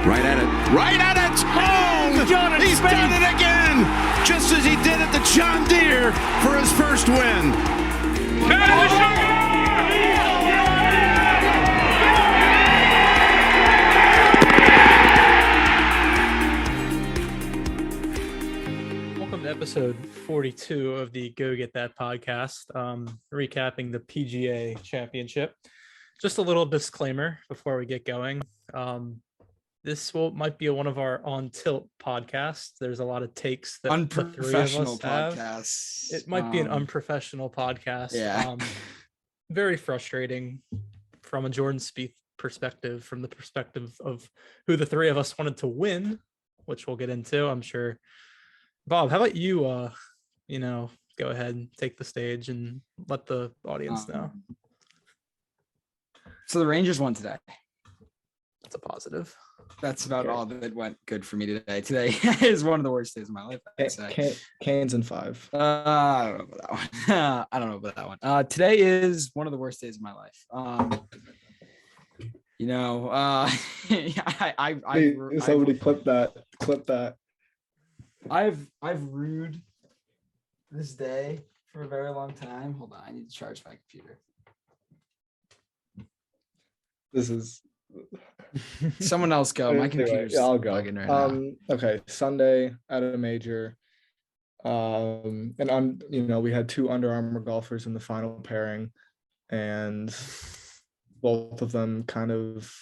Right at it. Right at it. Oh, he's done it again. Just as he did at the John Deere for his first win. Welcome to episode 42 of the Go Get That podcast, recapping the PGA Championship. Just a little disclaimer before we get going. This might be one of our on tilt podcasts. There's a lot of takes that unprofessional the three of us podcasts. have. It might be an unprofessional podcast. Yeah. Very frustrating from a Jordan Spieth perspective, from the perspective of who the three of us wanted to win, which we'll get into, I'm sure. Bob, how about you, go ahead and take the stage and let the audience know. So the Rangers won today. That's a positive. That's about all that went good for me today. Today is one of the worst days of my life, I'd say. Canes in 5. I don't know about that one. I don't know about that one. Today is one of the worst days of my life. Somebody clip that. I've rued this day for a very long time. Hold on, I need to charge my computer. This is Someone else go. My computer's I'll go. bugging right now. Okay, Sunday at a major. We had 2 Under Armour golfers in the final pairing, and both of them kind of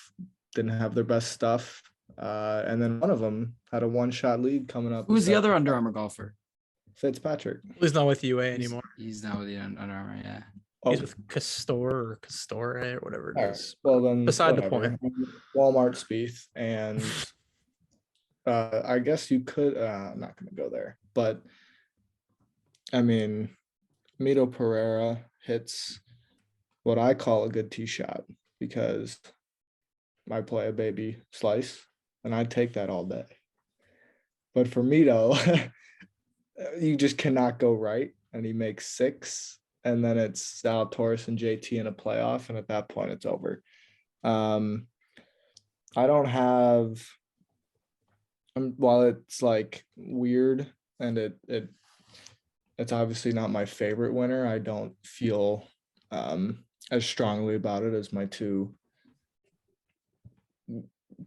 didn't have their best stuff. And then one of them had a 1-shot lead coming up. Who's the other Under Armour golfer? Fitzpatrick. He's not with UA anymore. He's not with the Under Armour, yeah. He's with Castore or whatever it is. Well, then beside the whatever. point. Walmart Spieth, and I guess you could. I'm not going to go there, but I mean, Mito Pereira hits what I call a good tee shot because I play a baby slice, and I take that all day. But for Mito, you just cannot go right, and he makes 6. And then it's Zalatoris and JT in a playoff, and at that point, it's over. I don't have. While it's like weird, and it's obviously not my favorite winner, I don't feel as strongly about it as my 2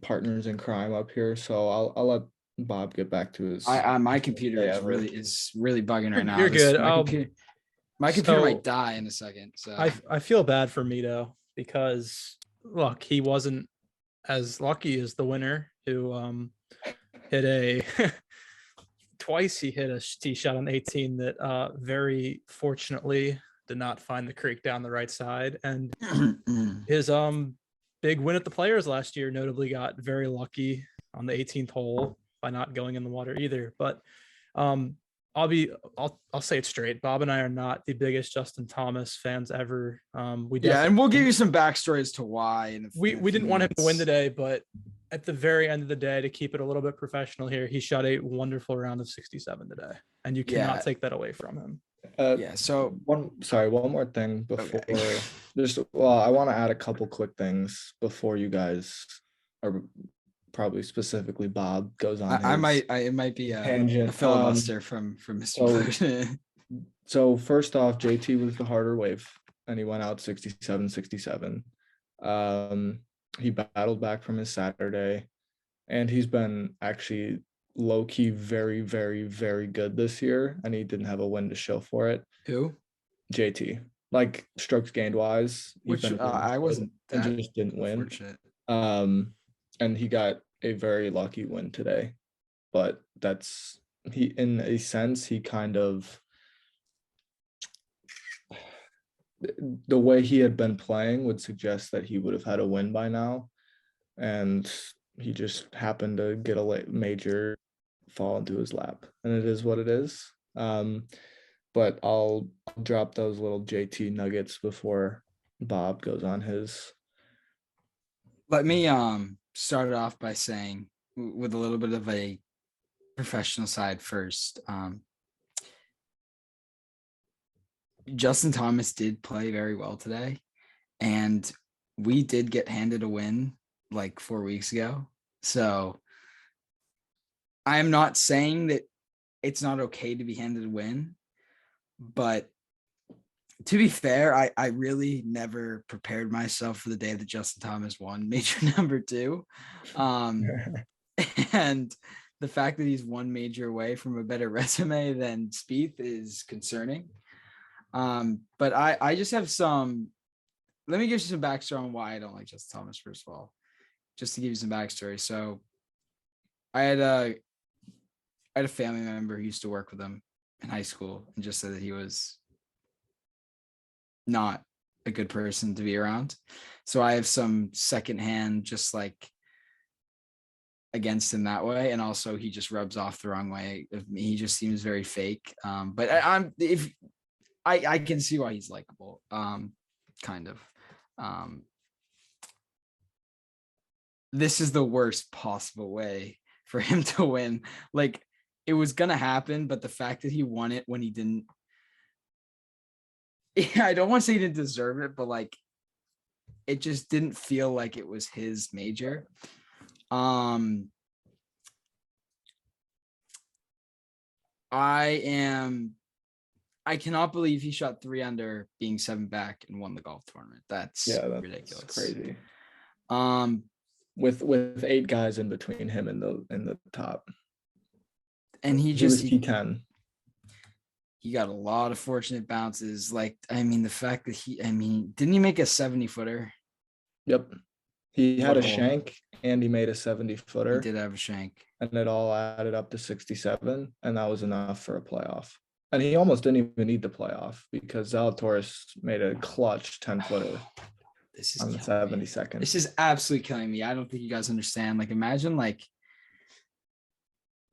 partners in crime up here. So I'll let Bob get back to his. My computer is really bugging right now. You're good. My computer might die in a second. So I feel bad for Mito because look, he wasn't as lucky as the winner who hit twice. He hit a tee shot on 18 that very fortunately did not find the creek down the right side, and his big win at the Players last year notably got very lucky on the 18th hole by not going in the water either. But I'll say it straight. Bob and I are not the biggest Justin Thomas fans ever. And we'll give you some backstory as to why. We didn't want him to win today, but at the very end of the day, to keep it a little bit professional here, he shot a wonderful round of 67 today, and you cannot take that away from him. So one more thing before I want to add a couple quick things before you guys are. Probably specifically Bob goes on. It might be a filibuster from Mr. So first off, JT was the harder wave, and he went out 67-67. He battled back from his Saturday, and he's been actually low-key very, very, very good this year, and he didn't have a win to show for it. Who? JT. Like strokes gained wise. Which I wasn't. And just didn't win. And he got a very lucky win today, but in a sense, he kind of, the way he had been playing would suggest that he would have had a win by now. And he just happened to get a major fall into his lap, and it is what it is. But I'll drop those little JT nuggets before Bob goes on his. Let me start it off by saying, with a little bit of a professional side first. Justin Thomas did play very well today, and we did get handed a win like 4 weeks ago. So I am not saying that it's not okay to be handed a win, but to be fair, I really never prepared myself for the day that Justin Thomas won major number 2. And the fact that he's one major away from a better resume than Spieth is concerning. But I just have some, let me give you some backstory on why I don't like Justin Thomas, first of all, just to give you some backstory. So I had a family member who used to work with him in high school and just said that he was not a good person to be around. So I have some secondhand, just like against him that way. And also he just rubs off the wrong way of me. He just seems very fake. But I can see why he's likable. Kind of. This is the worst possible way for him to win. Like, it was gonna happen, but the fact that he won it when he didn't, I don't want to say he didn't deserve it, but like, it just didn't feel like it was his major. I cannot believe he shot 3 under being 7 back and won the golf tournament. That's ridiculous. Crazy. With 8 guys in between him and the top. And he was just T10. He got a lot of fortunate bounces. Like, I mean, the fact that didn't he make a 70-footer? Yep. He had What a hole? shank and he made a 70-footer. He did have a shank. And it all added up to 67, and that was enough for a playoff. And he almost didn't even need the playoff because Zalatoris made a clutch 10-footer This is on the killing me. 72nd. This is absolutely killing me. I don't think you guys understand. Like, imagine like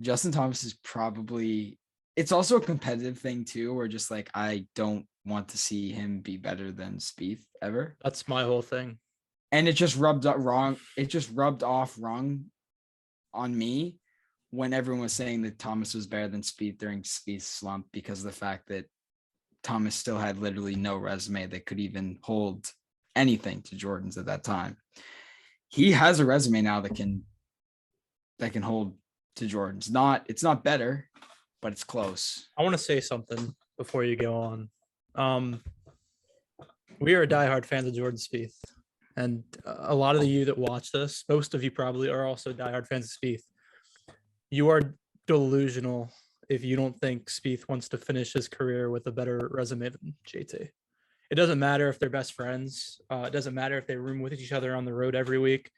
Justin Thomas is probably, it's also a competitive thing too, where just like, I don't want to see him be better than Spieth ever. That's my whole thing. And it just rubbed off wrong. It just rubbed off wrong on me when everyone was saying that Thomas was better than Spieth during Spieth's slump, because of the fact that Thomas still had literally no resume that could even hold anything to Jordan's at that time. He has a resume now that can hold to Jordan's. It's not better, but it's close. I want to say something before you go on. We are diehard fans of Jordan Spieth, and a lot of you that watch this, most of you probably are also diehard fans of Spieth. You are delusional if you don't think Spieth wants to finish his career with a better resume than JT. It doesn't matter if they're best friends. It doesn't matter if they room with each other on the road every week.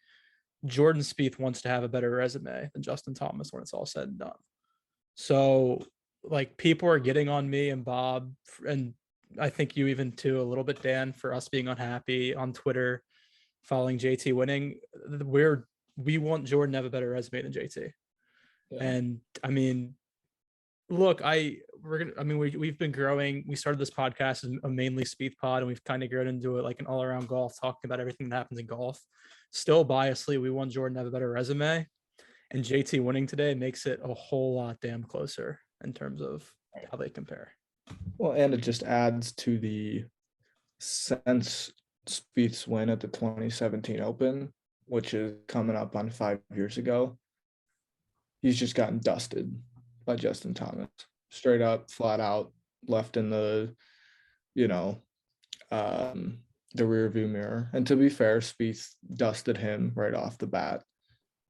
Jordan Spieth wants to have a better resume than Justin Thomas when it's all said and done. So, like, people are getting on me and Bob, and I think you even too, a little bit, Dan, for us being unhappy on Twitter following JT winning. We want Jordan to have a better resume than JT. Yeah. And I mean, look, we've been growing. We started this podcast as a mainly Spieth pod, and we've kind of grown into it like an all-around golf, talking about everything that happens in golf. Still biasly, we want Jordan to have a better resume, and JT winning today makes it a whole lot damn closer in terms of how they compare. Well, and it just adds to the since Spieth's win at the 2017 Open, which is coming up on 5 years ago, he's just gotten dusted by Justin Thomas, straight up, flat out, left in the rear view mirror. And to be fair, Spieth dusted him right off the bat.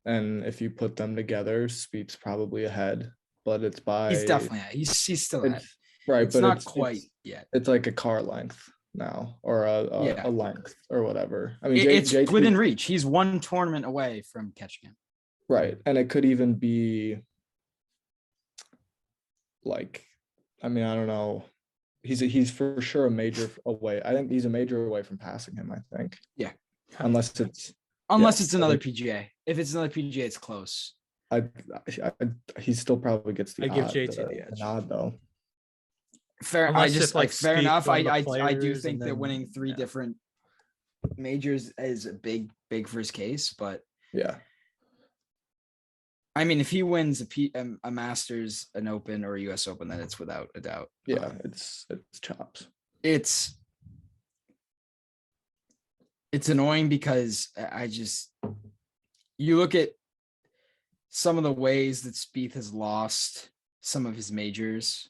And if you put them together, Spieth's probably ahead, but it's by, he's definitely ahead. He's still ahead. Right, it's but not quite yet. It's like a car length now, or a length or whatever. I mean, it's JT, within reach. He's one tournament away from catching him. Right, and it could even be like, I mean, I don't know. He's for sure a major away. I think he's a major away from passing him, I think. Yeah. Unless it's another PGA. If it's another PGA, it's close. He still probably gets the give JT the edge. Nod though. Fair. Unless Fair enough. I do think then, that winning 3 different majors is a big for his case, but yeah. I mean, if he wins a Masters, an Open, or a U.S. Open, then it's without a doubt. Yeah, it's chops. It's annoying because you look at some of the ways that Spieth has lost some of his majors.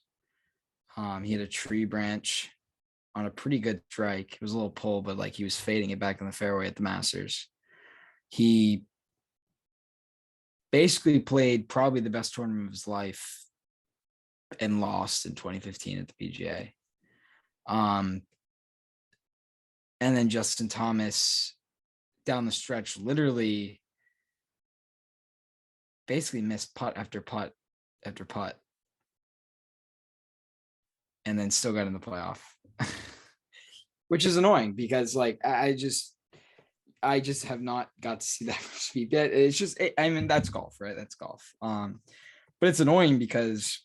He had a tree branch on a pretty good strike. It was a little pull, but like he was fading it back in the fairway at the Masters. He basically played probably the best tournament of his life and lost in 2015 at the PGA. And then Justin Thomas down the stretch literally basically missed putt after putt after putt and then still got in the playoff. Which is annoying because like I just have not got to see that much speed yet. It's just I mean that's golf, right? That's golf. But it's annoying because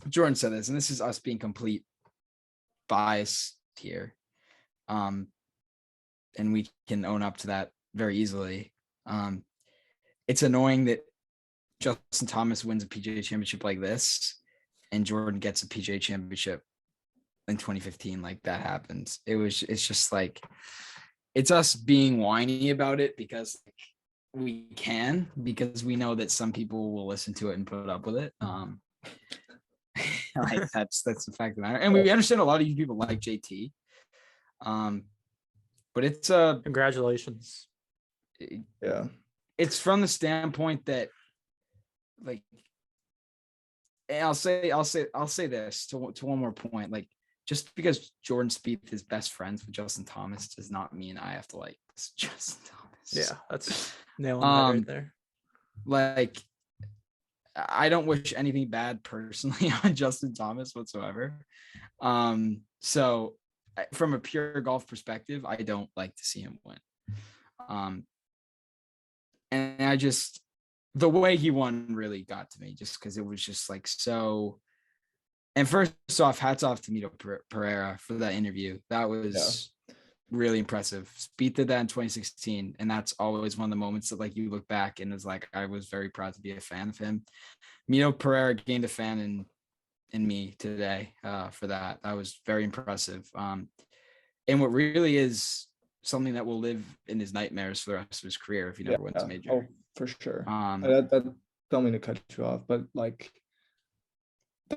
Jordan said this, and this is us being complete bias here. And we can own up to that very easily. It's annoying that Justin Thomas wins a PGA championship like this and Jordan gets a PGA championship in 2015. Like that happens. It's just like, it's us being whiny about it because because we know that some people will listen to it and put up with it. Like that's the fact of the matter. And we understand a lot of you people like JT. But it's Congratulations. Yeah. It's from the standpoint that like, and I'll say this to one more point. Like, just because Jordan Spieth is best friends with Justin Thomas does not mean I have to like Justin Thomas. Yeah, that's nailing that right there. Like, I don't wish anything bad personally on Justin Thomas whatsoever. So from a pure golf perspective, I don't like to see him win. And I just, the way he won really got to me just because it was just like so. And first off, hats off to Mito Pereira for that interview. That was really impressive. Spieth did that in 2016. And that's always one of the moments that like you look back and is like, I was very proud to be a fan of him. Mito Pereira gained a fan in me today for that. That was very impressive. And what really is something that will live in his nightmares for the rest of his career if he never wins a major. Oh, for sure. That don't mean to cut you off, but like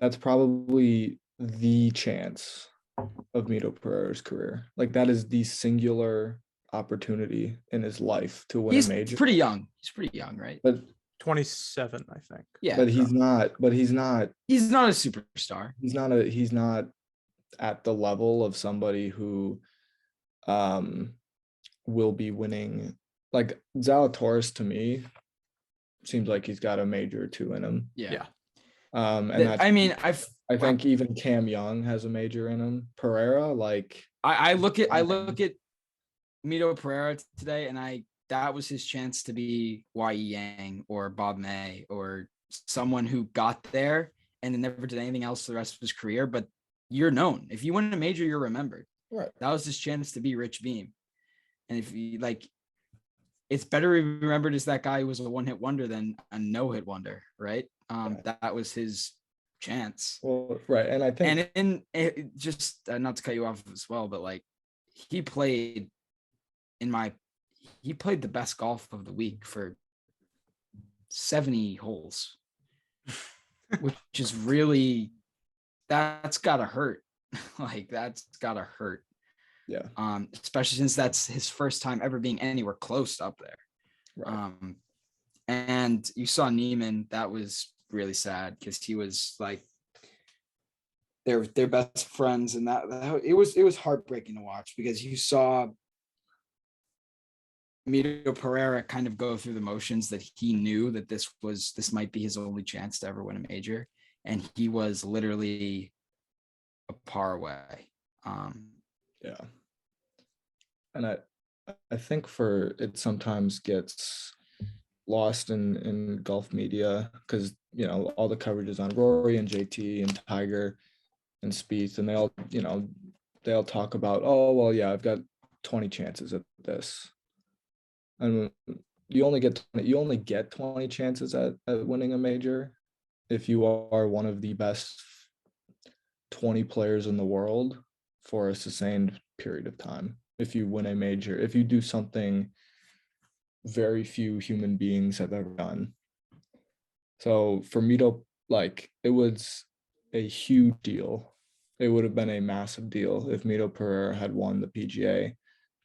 that's probably the chance of Mito Pereira's career. Like that is the singular opportunity in his life to win a major. He's pretty young. He's pretty young, right? But 27, I think. Yeah. But he's not a superstar. He's not at the level of somebody who will be winning. Like Zalatoris to me seems like he's got a major or two in him. Yeah. And I think even Cam Young has a major in him. Pereira, like I look at Mito Pereira today, and that was his chance to be Y.E. Yang or Bob May or someone who got there and then never did anything else for the rest of his career. But you're known. If you win a major, you're remembered. Right. That was his chance to be Rich Beam. And if you like, it's better to be remembered as that guy who was a one-hit wonder than a no-hit wonder, right? That was his chance. Well, right. And I think, and it just not to cut you off as well, but like he played the best golf of the week for 70 holes, which is really, that's gotta hurt. Like that's gotta hurt. Yeah. Especially since that's his first time ever being anywhere close up there. Right. And you saw Neiman, that was really sad because he was like their best friends, and that it was heartbreaking to watch because you saw Mito Pereira kind of go through the motions that he knew that this might be his only chance to ever win a major, and he was literally a par away. Yeah. And I think it sometimes gets lost in golf media because, you know, all the coverage is on Rory and JT and Tiger and Spieth, and they all talk about, oh, well, yeah, I've got 20 chances at this. And you only get 20 chances at winning a major if you are one of the best 20 players in the world for a sustained period of time. If you win a major, if you do something very few human beings have ever done, So for Mito, like it was a huge deal. It would have been a massive deal if Mito Pereira had won the PGA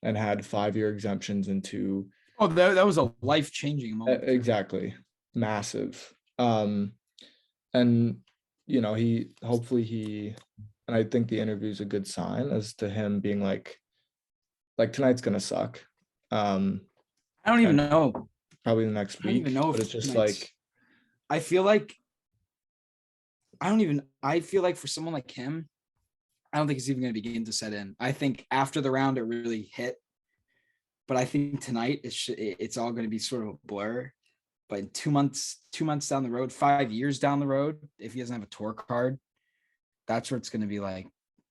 and had 5-year exemptions into Oh, that was a life-changing moment. exactly massive. And he hopefully and I think the interview is a good sign as to him being like tonight's gonna suck. I don't even know. Probably the next I don't week. even know But if it's just tonight's- like I feel like I feel like for someone like him, I don't think it's even going to begin to set in. I think after the round it really hit, but I think tonight it's all going to be sort of a blur. But in 2 months down the road, 5 years down the road, if he doesn't have a tour card, that's where it's going to be like,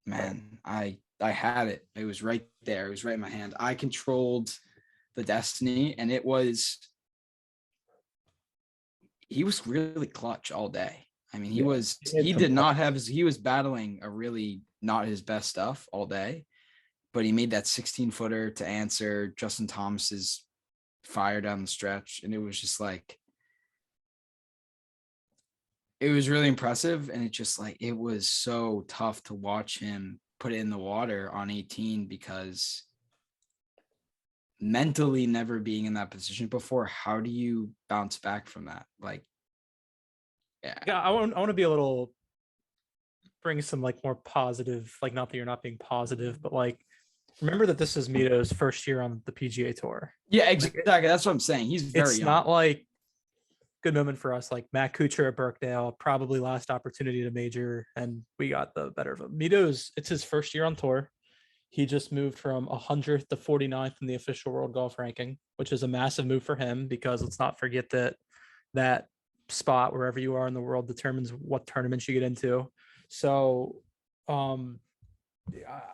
man, I had it. It was right there. It was right in my hand. I controlled the destiny, and he was really clutch all day. I mean, he was battling a really not his best stuff all day, but he made that 16-footer to answer Justin Thomas's fire down the stretch. And it was just like, it was really impressive. And it was so tough to watch him put it in the water on 18 because mentally never being in that position before, how do you bounce back from that? Like, Yeah, I want to be bring some like more positive, like not that you're not being positive, but like remember that this is Mito's first year on the PGA Tour. Yeah, exactly. That's what I'm saying. He's very It's young. not like good moment for us, like Matt Kuchar at Birkdale, probably last opportunity to major, and we got the better of him. It's his first year on tour. He just moved from 100th to 49th in the official world golf ranking, which is a massive move for him because let's not forget that spot wherever you are in the world determines what tournaments you get into. So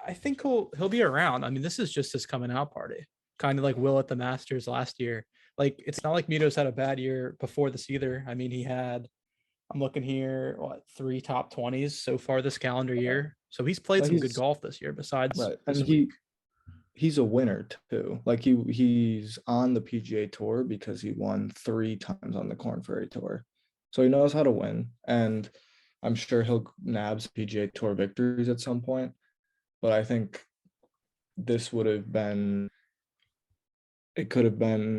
I think he'll be around. I mean, this is just his coming out party, kind of like Will at the Masters last year. Like it's not like Mito's had a bad year before this either. I mean, I'm looking here, 3 top 20s so far this calendar year. So he's played some good golf this year besides right. this And week. he's a winner too. Like he's on the PGA Tour because he won 3 times on the Corn Ferry Tour. So he knows how to win. And I'm sure he'll nab some PGA Tour victories at some point. But I think this could have been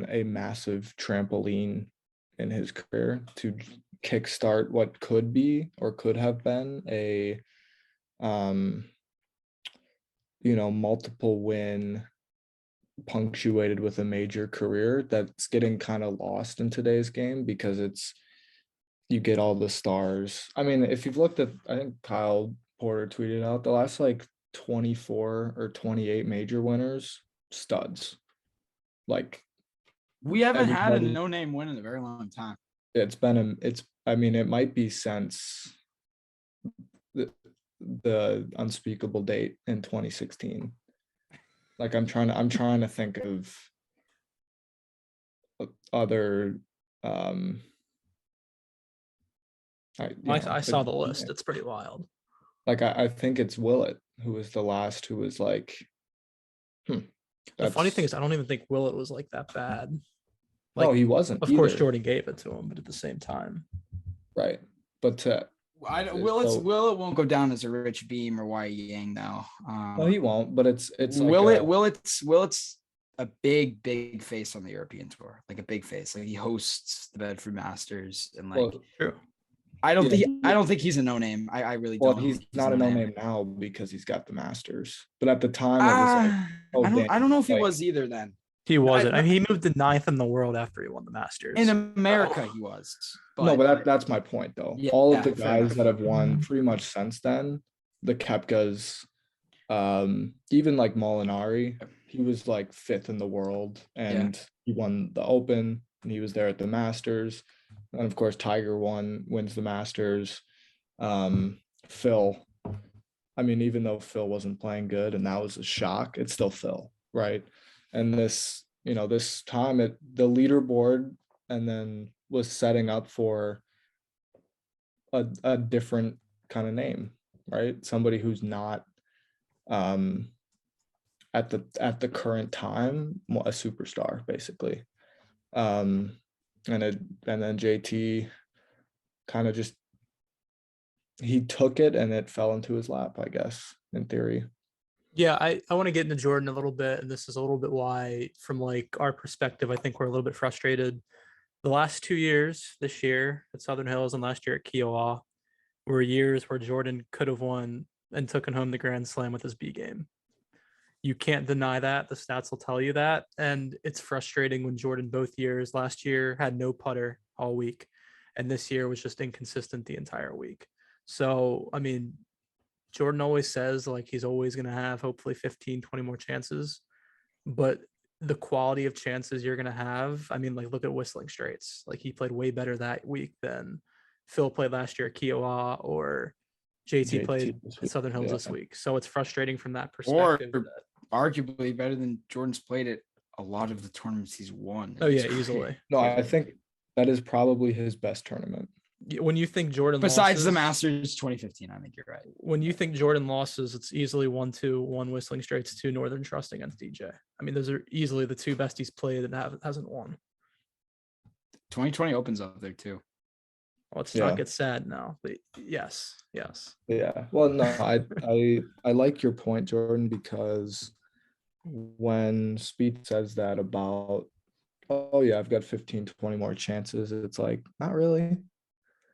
a massive trampoline in his career to kickstart what could be or could have been a multiple win punctuated with a major career that's getting kind of lost in today's game because you get all the stars. I mean, if you've looked at, I think Kyle Porter tweeted out the last like 24 or 28 major winners, studs. Like we haven't had a everybody- no-name win in a very long time. it might be since the unspeakable date in 2016. Like I'm trying to think of other I saw the list. It's pretty wild. Like I think it's Willett who was the last who was like The funny thing is I don't even think Willett was like that bad. No, Like he wasn't. of course either. Jordan gave it to him, but at the same time. Right. But Willett won't go down as a Rich Beam or Y Yang now. no, he won't. But it's like Willett's a big face on the European tour, like a big face. Like he hosts the Bedford Masters, and like True. I don't think he's a no name. I really don't. Well, he's not a no name now because he's got the Masters. But at the time, it was like, I don't know if he like- was either then. He wasn't. I mean, he moved to 9th in the world after he won the Masters. In America, he was. No, but that's my point, though. Yeah, All of the fair guys enough. that have won pretty much since then, the Koepkas, even like Molinari, he was like 5th in the world, and he won the Open, and he was there at the Masters, and of course Tiger wins the Masters. Phil, I mean, even though Phil wasn't playing good, and that was a shock, it's still Phil, right? And this time the leaderboard and then was setting up for a different kind of name, right? Somebody who's not at the current time a superstar, basically. And then JT kind of just he took it and it fell into his lap, I guess, in theory. Yeah, I want to get into Jordan a little bit, and this is a little bit why, from like our perspective, I think we're a little bit frustrated. The last 2 years, this year at Southern Hills and last year at Kiowa, were years where Jordan could have won and taken home the Grand Slam with his B game. You can't deny that. The stats will tell you that. And it's frustrating when Jordan both years, last year had no putter all week, and this year was just inconsistent the entire week. So, I mean, Jordan always says like he's always going to have hopefully 15, 20 more chances, but the quality of chances you're going to have, I mean, like look at Whistling Straits. Like he played way better that week than Phil played last year at Kiowa, or JT played this at week, Southern Hills yeah. this week. So it's frustrating from that Or perspective. arguably better than Jordan's played at a lot of the tournaments he's won. Oh yeah, It's easily. No, I think that is probably his best tournament. When you think Jordan Besides the losses, Masters 2015, I think you're right. when you think Jordan losses, it's easily 1-2, 1 Whistling Straits, 2 Northern Trust against DJ. I mean, those are easily the two best he's played and hasn't won. 2020 opens up there too. Let's Yeah. not get sad now. But yes. Yeah. Well, no, I like your point, Jordan, because when Spieth says that about, oh yeah, I've got 15, 20 more chances, it's like, not really.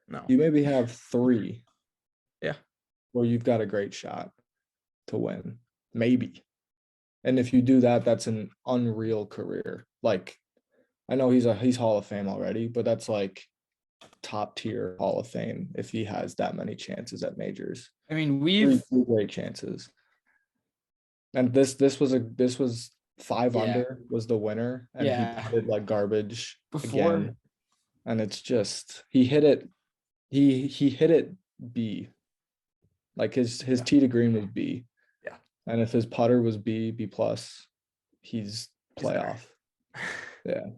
No. You maybe have 3. Yeah. Where you've got a great shot to win. Maybe. And if you do that, that's an unreal career. Like, I know he's Hall of Fame already, but that's like top tier Hall of Fame if he has that many chances at majors. I mean, 3 great chances. And this was 5 Yeah. under was the winner, and Yeah. he putted like garbage Before- again. And it's just he hit it B. Like his tee to green was B. Yeah. And if his putter was B plus, he's He's there. playoff. Yeah.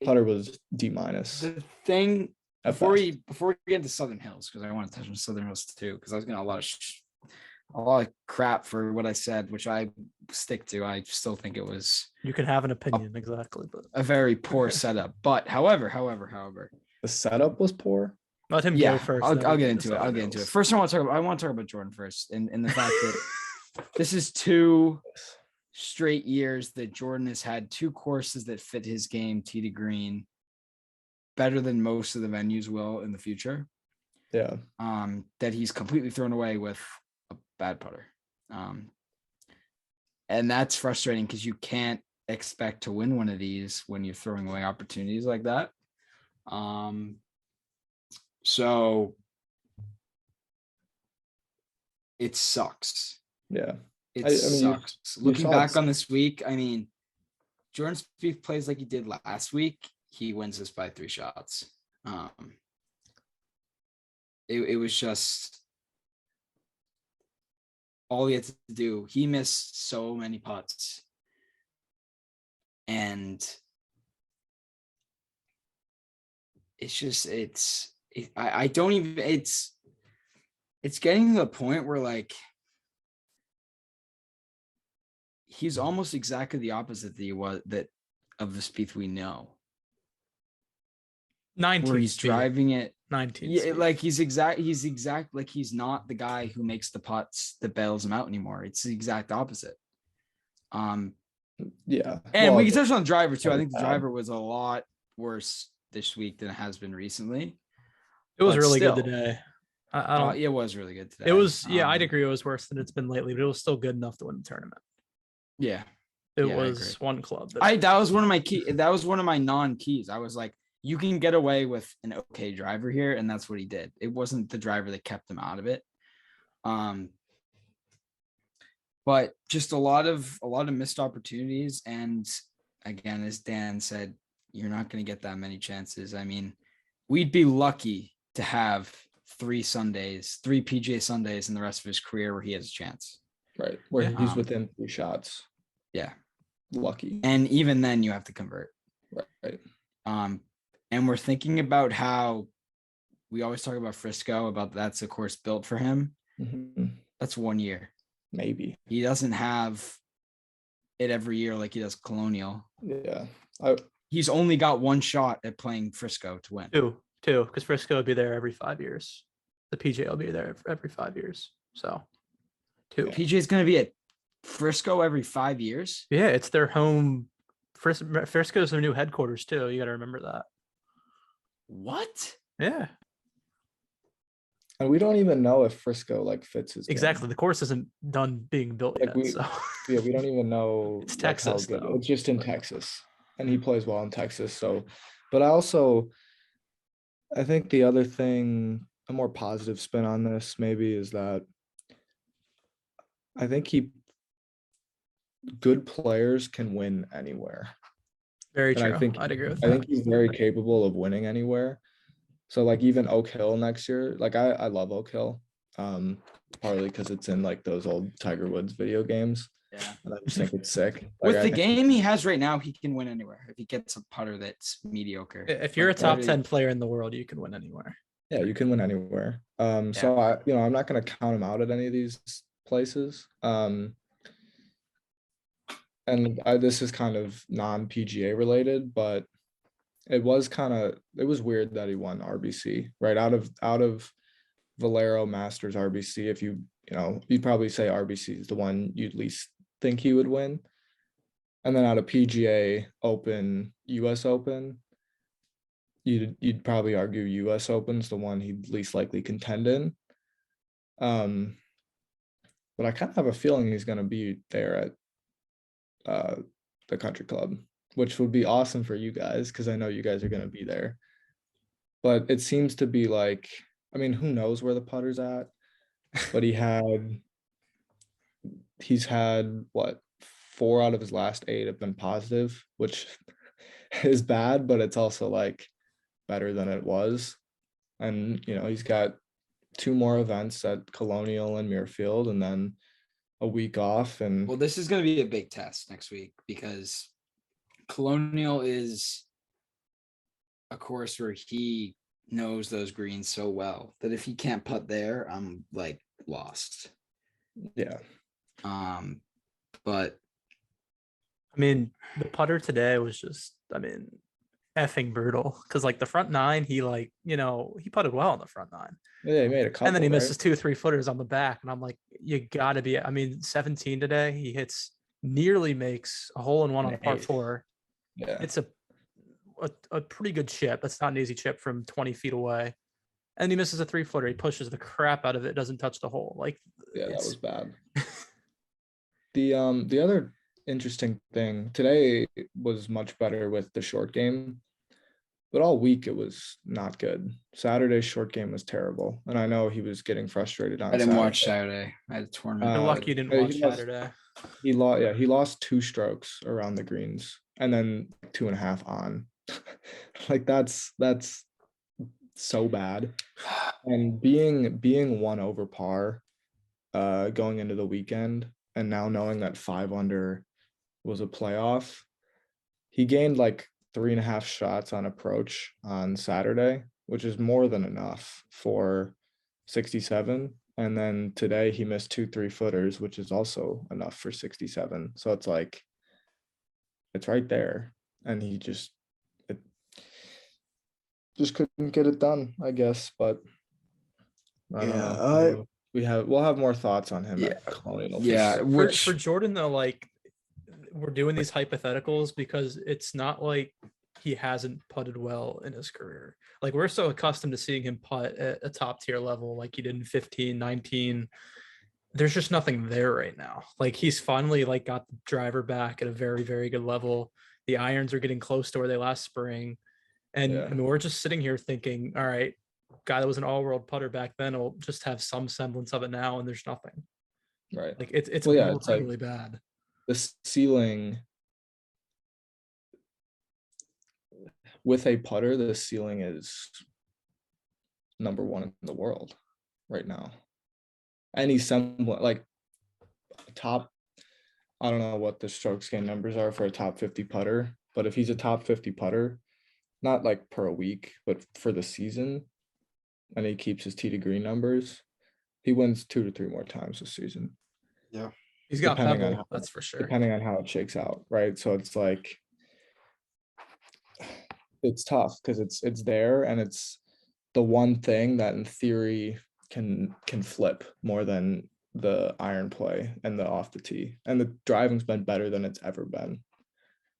Putter was D minus. The thing at before best. we get into Southern Hills, because I want to touch on Southern Hills too, because I was getting a lot of crap for what I said, which I stick to. I still think it was You can have an opinion, exactly, but a very poor setup. But however, The setup was poor. let him yeah, go first. I'll and then we get can into it. decide I'll get into it. else. First, I want to talk about Jordan first, and the fact that this is 2 straight years that Jordan has had 2 courses that fit his game, tee to green, better than most of the venues will in the future. Yeah. That he's completely thrown away with a bad putter. And that's frustrating because you can't expect to win one of these when you're throwing away opportunities like that. So it sucks. Yeah. It I mean, you- sucks. you Looking saw back it. on this week, I mean, Jordan Spieth plays like he did last week. He wins this by 3 shots. It was just all he had to do. He missed so many putts, and it's just I don't even it's getting to the point where like he's almost exactly the opposite that he was of the Spieth we know. 19 Where he's speed. driving it. 19 Yeah, speed. like he's exact like he's not the guy who makes the putts that bails him out anymore. It's the exact opposite. Yeah. And Well, we can touch on the driver too. I that think the was bad. driver was a lot worse this week than it has been recently. It was but really still, good today. I don't. It was really good today. It was, yeah, I'd Um, agree. It was worse than it's been lately, but it was still good enough to win the tournament. Yeah, It Yeah, I was agree. one club. that was one of my key. That was one of my non-keys. I was like, you can get away with an okay driver here, and that's what he did. It wasn't the driver that kept him out of it. But just a lot of missed opportunities, and again, as Dan said, you're not going to get that many chances. I mean, we'd be lucky to have 3 PGA Sundays in the rest of his career where he has a chance. Right. Where Yeah. he's within 3 shots. Yeah. Lucky. And even then you have to convert. Right. And we're thinking about how we always talk about Frisco, about that's a course built for him. Mhm. That's 1 year. Maybe. He doesn't have it every year like he does Colonial. Yeah. He's only got 1 shot at playing Frisco to win. 2. 2, because Frisco will be there every 5 years. The PGA will be there every 5 years. So 2. PGA is going to be at Frisco every 5 years. Yeah, it's their home. Frisco's their new headquarters too. You got to remember that. What? Yeah, And we don't even know if Frisco like fits his game. exactly. The course isn't done being built Like yet. So Yeah, we don't even know. It's like, how Texas, good- though. It's just in Texas, and he plays well in Texas. So, but I think the other thing, a more positive spin on this maybe, is that I think good players can win anywhere. very And true. I think I'd agree with I that. think he's very capable of winning anywhere. So like even Oak Hill next year, like I love Oak Hill, partly because it's in like those old Tiger Woods video games, Yeah. and I just think it's sick. With Like, the game he has right now, he can win anywhere if he gets a putter that's mediocre. If you're Like, a top literally- 10 player in the world, you can win anywhere. Yeah, you can win anywhere. So I'm not going to count him out at any of these places. This is kind of non-PGA related, but it was weird that he won RBC right out of Valero Masters RBC. If you'd probably say RBC is the one you'd least think he would win. And then out of PGA Open, US Open, you'd probably argue US Open's the one he'd least likely contend in. But I kind of have a feeling he's going to be there at the Country Club, which would be awesome for you guys because I know you guys are going to be there. But it seems to be like, I mean, who knows where the putter's at? But he's had what, 4 out of his last 8 have been positive, which is bad, but it's also like better than it was. And he's got 2 more events at Colonial and Muirfield, and then a week off. And Well, this is going to be a big test next week because Colonial is a course where he knows those greens so well that if he can't putt there, I'm like lost. yeah, But I mean, the putter today was just, effing brutal. Because like the front 9, he he putted well on the front 9. he made a couple, And then he right? misses 2-3 footers on the back. And I'm like, you gotta be, 17 today, he nearly makes a hole in one on a par 4. Yeah, It's a pretty good chip. That's not an easy chip from 20 feet away. And he misses a 3-footer. He pushes the crap out of it, doesn't touch the hole. Like, that was bad. The other interesting thing today was much better with the short game, but all week it was not good. Saturday's short game was terrible, and I know he was getting frustrated on I didn't Saturday. watch Saturday. I had a tournament. You're lucky you didn't watch Saturday. He lost 2 strokes around the greens and then 2.5 on. Like that's so bad. And being 1 over par going into the weekend, and now knowing that 5 under was a playoff, he gained like 3.5 shots on approach on Saturday, which is more than enough for 67. And then today he missed 2 3-footers, which is also enough for 67. So it's like, it's right there. And he just couldn't get it done, I guess. But I don't know. We'll have more thoughts on him at Colonial. Yeah, For Jordan though, like, we're doing these hypotheticals because it's not like he hasn't putted well in his career. Like, we're so accustomed to seeing him putt at a top tier level like he did in 15, 19. There's just nothing there right now. Like, he's finally like got the driver back at a very, very good level. The irons are getting close to where they last spring. And we're just sitting here thinking, all right, guy that was an all-world putter back then will just have some semblance of it now, and there's nothing. Right. Like, it's like really bad. the ceiling with a putter, the ceiling is number 1 in the world right now. Any semblance, like top, I don't know what the strokes gain numbers are for a top 50 putter, but if he's a top 50 putter, not like per week, but for the season, and he keeps his tee to green numbers, he wins 2 to 3 more times this season. Yeah. He's got depending pebble, on how- that's for sure. Depending on how it shakes out, right? So it's like, it's tough because it's there, and it's the one thing that in theory can flip more than the iron play and the off the tee. And the driving's been better than it's ever been.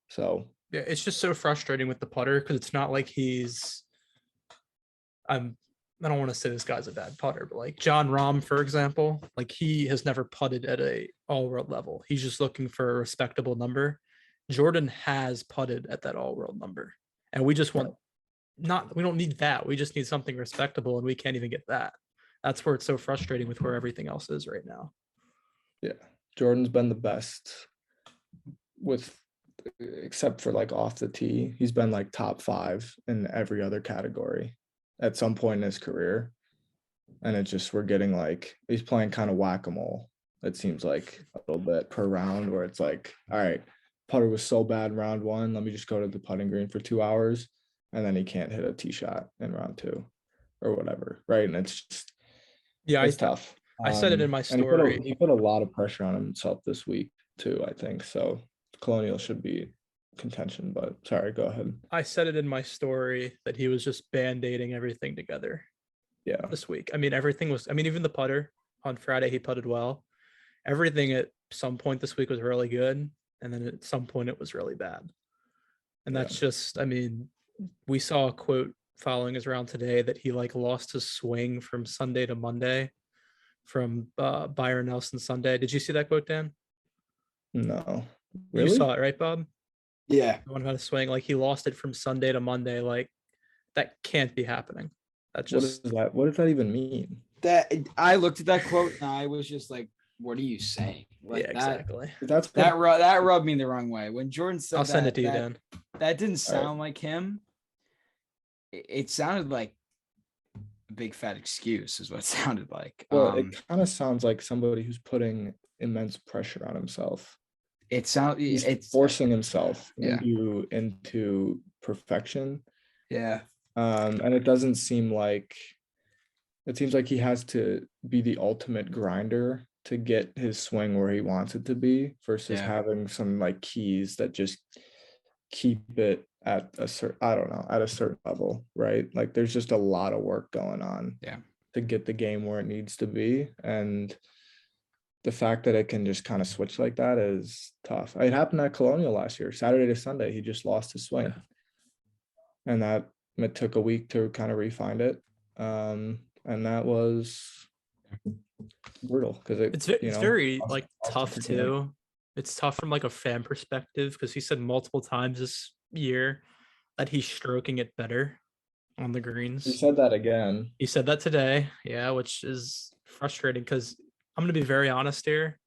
So Yeah, it's just so frustrating with the putter because it's not like I don't want to say this guy's a bad putter, but like John Rahm, for example, like he has never putted at a all-world level. He's just looking for a respectable number. Jordan has putted at that all-world number. And we just want we don't need that. We just need something respectable, and we can't even get that. That's where it's so frustrating with where everything else is right now. yeah, Jordan's been the best with, except for like off the tee. He's been like top 5 in every other category at some point in his career. And it's just, we're getting like, he's playing kind of whack-a-mole. It seems like a little bit per round, where it's like, all right, putter was so bad in round 1. Let me just go to the putting green for 2 hours. And then he can't hit a tee shot in round 2 or whatever. Right. And it's just, Yeah, it's tough. I said it in my And story. he put a lot of pressure on himself this week too, I think. So Colonial should be contention, but sorry, go ahead. I said it in my story that he was just band-aiding everything together Yeah. this week. I mean, everything was, I mean, even the putter on Friday, he putted well. Everything at some point this week was really good. And then at some point it was really bad. And that's just, I mean, we saw a quote following his round today that he like lost his swing from Sunday to Monday from Byron Nelson Sunday. Did you see that quote, Dan? No. You Really? saw it, right, Bob? Yeah. The one about his swing, like he lost it from Sunday to Monday. Like that can't be happening. That's What just is that? What does that even mean? That I looked at that quote and I was just like, what are you saying? Like yeah, exactly. That rubbed me the wrong way. When Jordan said I'll send that, it to you, Dan. that didn't sound like him. It sounded like a big fat excuse is what it sounded like. Well, it kind of sounds like somebody who's putting immense pressure on himself. It's forcing himself into perfection. Yeah. And it doesn't seem like, it seems like he has to be the ultimate grinder to get his swing where he wants it to be versus having some like keys that just keep it at a certain, I don't know, at a certain level, right? Like there's just a lot of work going on to get the game where it needs to be. And the fact that it can just kind of switch like that is tough. It happened at Colonial last year, Saturday to Sunday. He just lost his swing. And that it took a week to kind of refine it. And that was brutal because it's very like tough too. It's tough from like a fan perspective because he said multiple times this year that he's stroking it better on the greens. He said that again. He said that today, which is frustrating because I'm going to be very honest here.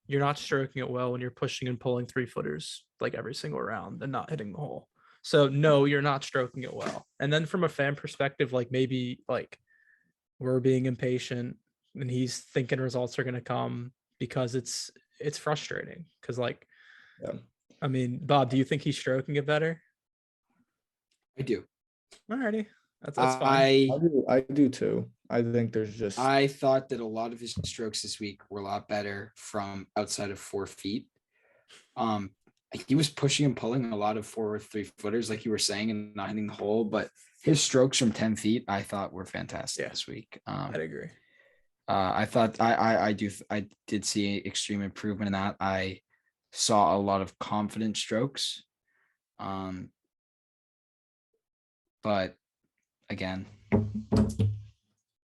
You're not stroking it well when you're pushing and pulling 3-footers like every single round and not hitting the hole. So no, you're not stroking it well. And then from a fan perspective, like maybe like we're being impatient and he's thinking results are going to come because it's frustrating because like, I mean, Bob, do you think he's stroking it better? I do. Alrighty. That's fine. I do too. I think there's just, I thought that a lot of his strokes this week were a lot better from outside of 4 feet. He was pushing and pulling a lot of 4 or 3-footers, like you were saying, and not hitting the hole. But his strokes from 10 feet, I thought were fantastic this week. I'd agree. I thought I did see extreme improvement in that. I saw a lot of confident strokes. But again,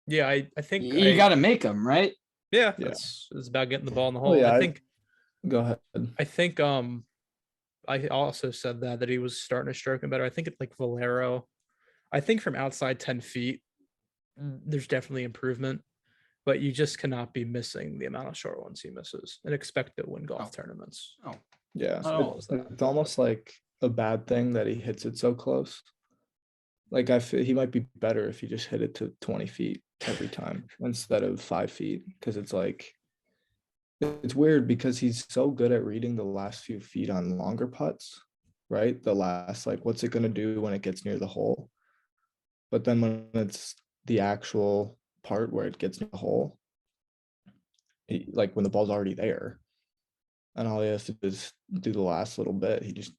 I think you got to make them, right? Yeah, it's about getting the ball in the hole. I think. Go ahead. I think I also said that he was starting to stroke him better. I think it's like Valero. I think from outside 10 feet, there's definitely improvement, but you just cannot be missing the amount of short ones he misses and expect to win golf tournaments. Oh, yeah. It's almost like a bad thing that he hits it so close. Like I feel he might be better if he just hit it to 20 feet every time instead of 5 feet. Cause it's like, it's weird because he's so good at reading the last few feet on longer putts, right? The last, like, what's it going to do when it gets near the hole? But then when it's the actual part where it gets near the hole, like when the ball's already there and all he has to do is do the last little bit, he just,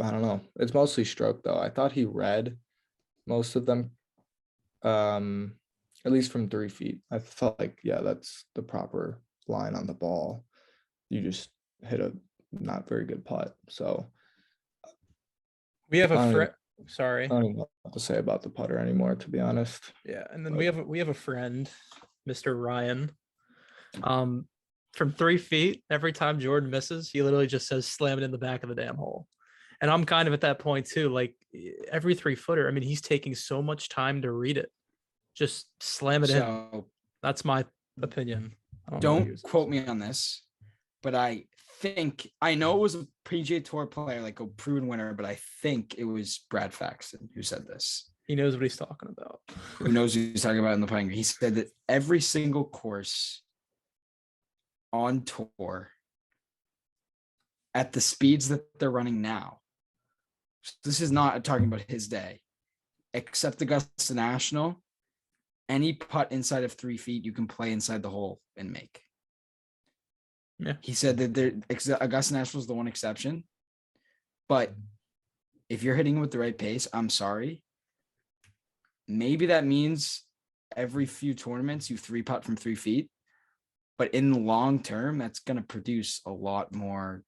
I don't know. It's mostly stroke though. I thought he read most of them At least from 3 feet. I felt like, yeah, that's the proper line on the ball. You just hit a not very good putt. So We have I a don't friend. even, Sorry. I don't even know what to say about the putter anymore, to be honest. Yeah, and then we have a friend, Mr. Ryan. From 3 feet, every time Jordan misses, he literally just says slam it in the back of the damn hole. And I'm kind of at that point too. Like every 3-footer, I mean, he's taking so much time to read it. Just slam it in. So That's my opinion. I don't know what don't yours is. quote me on this, but I know it was a PGA Tour player, like a proven winner, but I think it was Brad Faxon who said this. He knows what he's talking about. Who knows what he's talking about in the playing? He said that every single course on tour at the speeds that they're running now. This is not talking about his day, except Augusta National. Any putt inside of 3 feet, you can play inside the hole and make. Yeah. He said that Augusta National is the one exception, but if you're hitting with the right pace, I'm sorry. Maybe that means every few tournaments you 3-putt from 3 feet, but in the long term, that's going to produce a lot more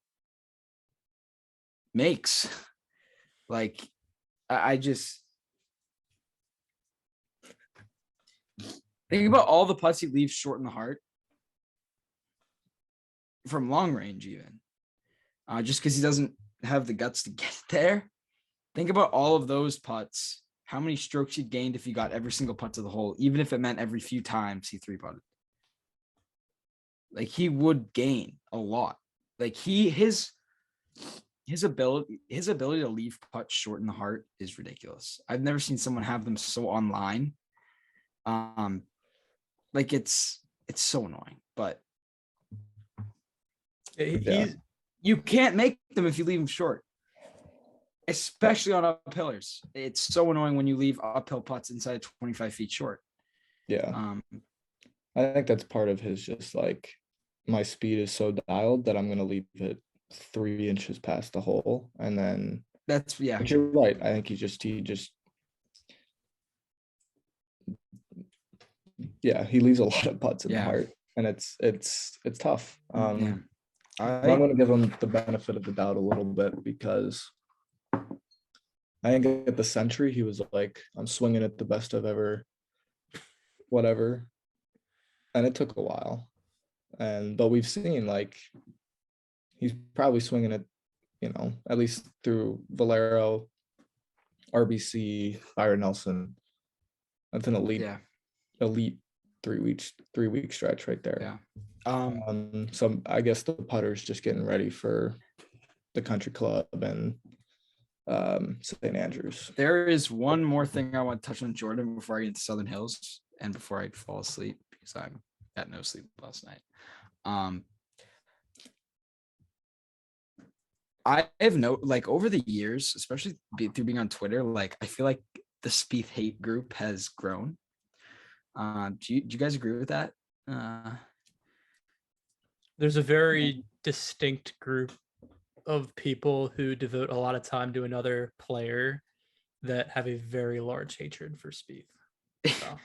makes. Like, I just think about all the putts he leaves short in the heart from long range, even just because he doesn't have the guts to get there. Think about all of those putts. How many strokes he gained if he got every single putt to the hole, even if it meant every few times he 3-putted. Like, he would gain a lot. Like, his ability to leave putts short in the heart is ridiculous. I've never seen someone have them so online. Like, it's so annoying, but you can't make them if you leave them short, especially on uphillers. It's so annoying when you leave uphill putts inside 25 feet short. Yeah. I think that's part of his just like, my speed is so dialed that I'm going to leave it 3 inches past the hole. And then But you're right. I think he just he leaves a lot of putts in the heart, and it's tough. I'm going to give him the benefit of the doubt a little bit, because I think at the Century he was like, I'm swinging it the best I've ever, whatever, and it took a while, but we've seen like he's probably swinging it, at least through Valero, RBC, Byron Nelson. That's an elite 3-week stretch right there. So I guess the putter's just getting ready for the Country Club and St. Andrews. There is one more thing I want to touch on Jordan before I get into Southern Hills and before I fall asleep, because I got no sleep last night. I have over the years, especially through being on Twitter, like I feel like the Spieth hate group has grown. Do you guys agree with that? There's a very distinct group of people who devote a lot of time to another player that have a very large hatred for Spieth. So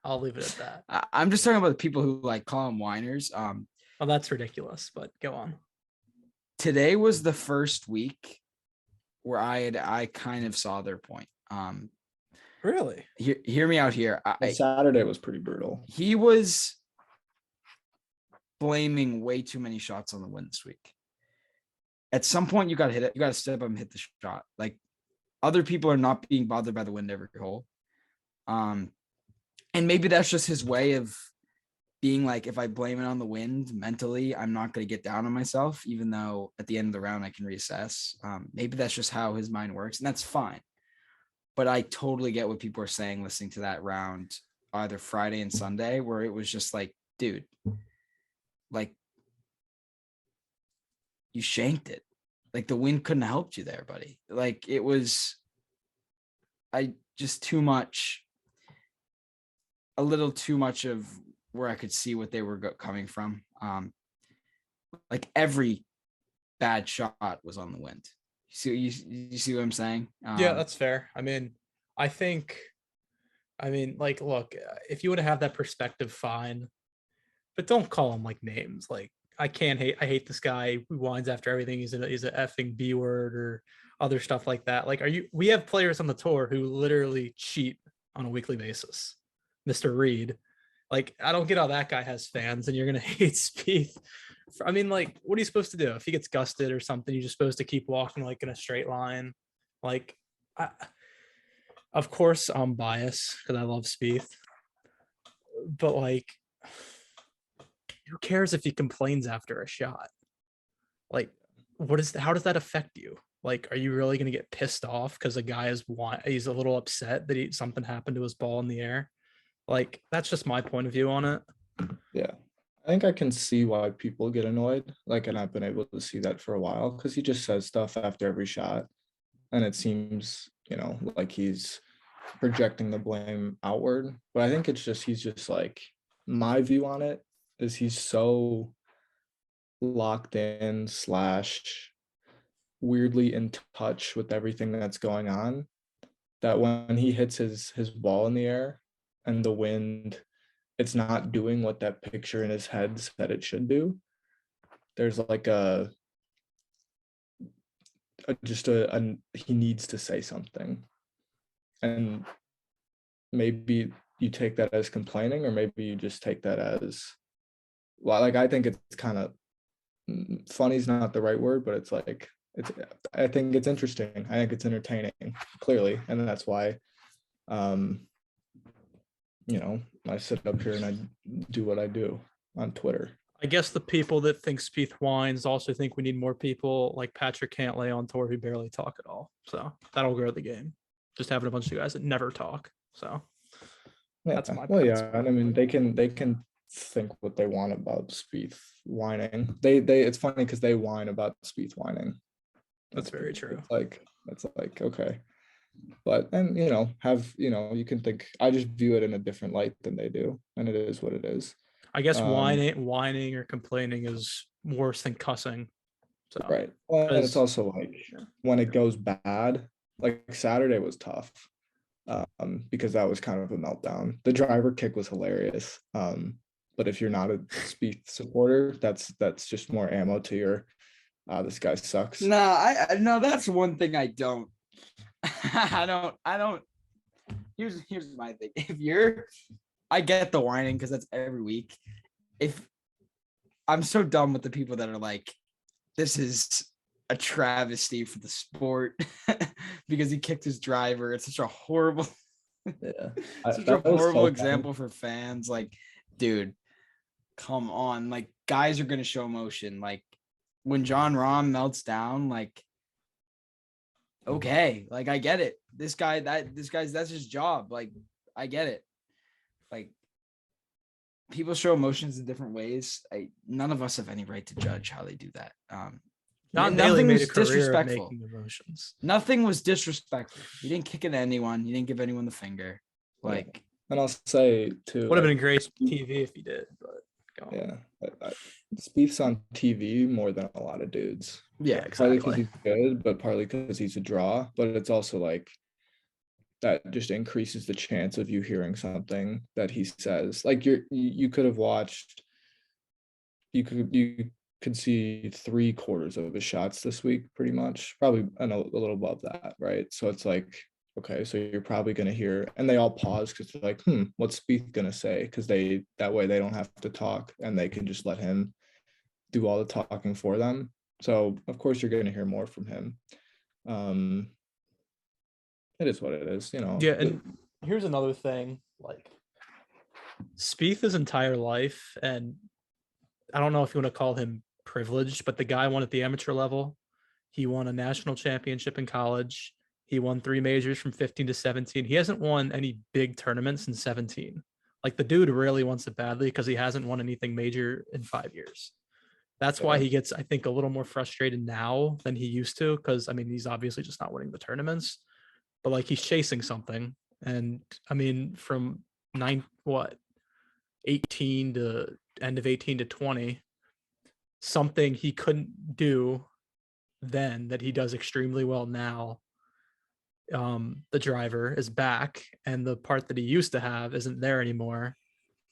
I'll leave it at that. I'm just talking about the people who like call him whiners. Well, that's ridiculous, but go on. Today was the first week where I kind of saw their point. Really? Hear me out here. Saturday was pretty brutal. He was blaming way too many shots on the wind this week. At some point, you got to hit it. You got to step up and hit the shot. Like, other people are not being bothered by the wind every hole. And maybe that's just his way of being like, if I blame it on the wind mentally, I'm not going to get down on myself, even though at the end of the round I can reassess. Maybe that's just how his mind works, and that's fine. But I totally get what people are saying listening to that round, either Friday and Sunday, where it was just like, dude, like, you shanked it. Like, the wind couldn't have helped you there, buddy. Like, it was, too much, a little too much of where I could see what they were coming from. Like, every bad shot was on the wind. You see what I'm saying? Yeah, that's fair. I mean, I think I mean, like, look, if you want to have that perspective, fine, but don't call him like names. Like, I hate this guy who whines after everything. He's a effing B word or other stuff like that. Like, we have players on the tour who literally cheat on a weekly basis. Mr. Reed. Like, I don't get how that guy has fans and you're going to hate Spieth. I mean, like, what are you supposed to do? If he gets gusted or something, you're just supposed to keep walking like in a straight line. Like, of course I'm biased because I love Spieth, but like, who cares if he complains after a shot? Like, how does that affect you? Like, are you really going to get pissed off because a guy he's a little upset that something happened to his ball in the air? Like, that's just my point of view on it. Yeah. I think I can see why people get annoyed. Like, and I've been able to see that for a while because he just says stuff after every shot. And it seems, like he's projecting the blame outward. But I think he's just like, my view on it is he's so locked in / weirdly in touch with everything that's going on that when he hits his ball in the air and the wind, it's not doing what that picture in his head said it should do. There's like he needs to say something. And maybe you take that as complaining, or maybe you just take that as, well, like, I think it's kind of funny is not the right word, but I think it's interesting. I think it's entertaining, clearly. And that's why, I sit up here and I do what I do on Twitter. I guess the people that think Spieth whines also think we need more people like Patrick Cantlay on tour who barely talk at all. So that'll grow the game. Just having a bunch of guys that never talk. So that's my point. Yeah. And I mean, they can think what they want about Spieth whining. They it's funny because they whine about Spieth whining. That's very true. It's like okay. But and you can think, I just view it in a different light than they do, and it is what it is. I guess whining or complaining is worse than cussing. So right. Well, and it's also like when it goes bad, like Saturday was tough. Because that was kind of a meltdown. The driver kick was hilarious. But if you're not a Spieth supporter, that's just more ammo to your this guy sucks. No, that's one thing I don't. I don't. Here's my thing. I get the whining because that's every week. If I'm so done with the people that are like, this is a travesty for the sport because he kicked his driver. It's such a horrible, example for fans. Like, dude, come on. Like, guys are gonna show emotion. Like, when John Rahm melts down, like, okay, like, I get it. This guy's that's his job. Like, I get it. Like, people show emotions in different ways. None of us have any right to judge how they do that. Nothing was disrespectful. Emotions. Nothing was disrespectful. You didn't kick it at anyone. You didn't give anyone the finger. Like, and I'll say too, would have been great TV if he did, but Spieth's on TV more than a lot of dudes. Yeah, exactly. Partly because he's good, but partly because he's a draw. But it's also like that just increases the chance of you hearing something that he says. Like you could have watched. You could see 3/4 of his shots this week, pretty much, probably a little above that, right? So it's like, okay, so you're probably going to hear, and they all pause because they're like, what's Spieth going to say? Because that way they don't have to talk and they can just let him do all the talking for them. So of course you're going to hear more from him. It is what it is, Yeah, and here's another thing, like Spieth his entire life, and I don't know if you want to call him privileged, but the guy won at the amateur level. He won a national championship in college. He won 3 majors from 15 to 17. He hasn't won any big tournaments in 17. Like, the dude really wants it badly because he hasn't won anything major in 5 years. That's why he gets, I think, a little more frustrated now than he used to. Because, I mean, he's obviously just not winning the tournaments. But, like, he's chasing something. And, I mean, from 18 to end of 18 to 20, something he couldn't do then that he does extremely well now. the driver is back, and the part that he used to have isn't there anymore,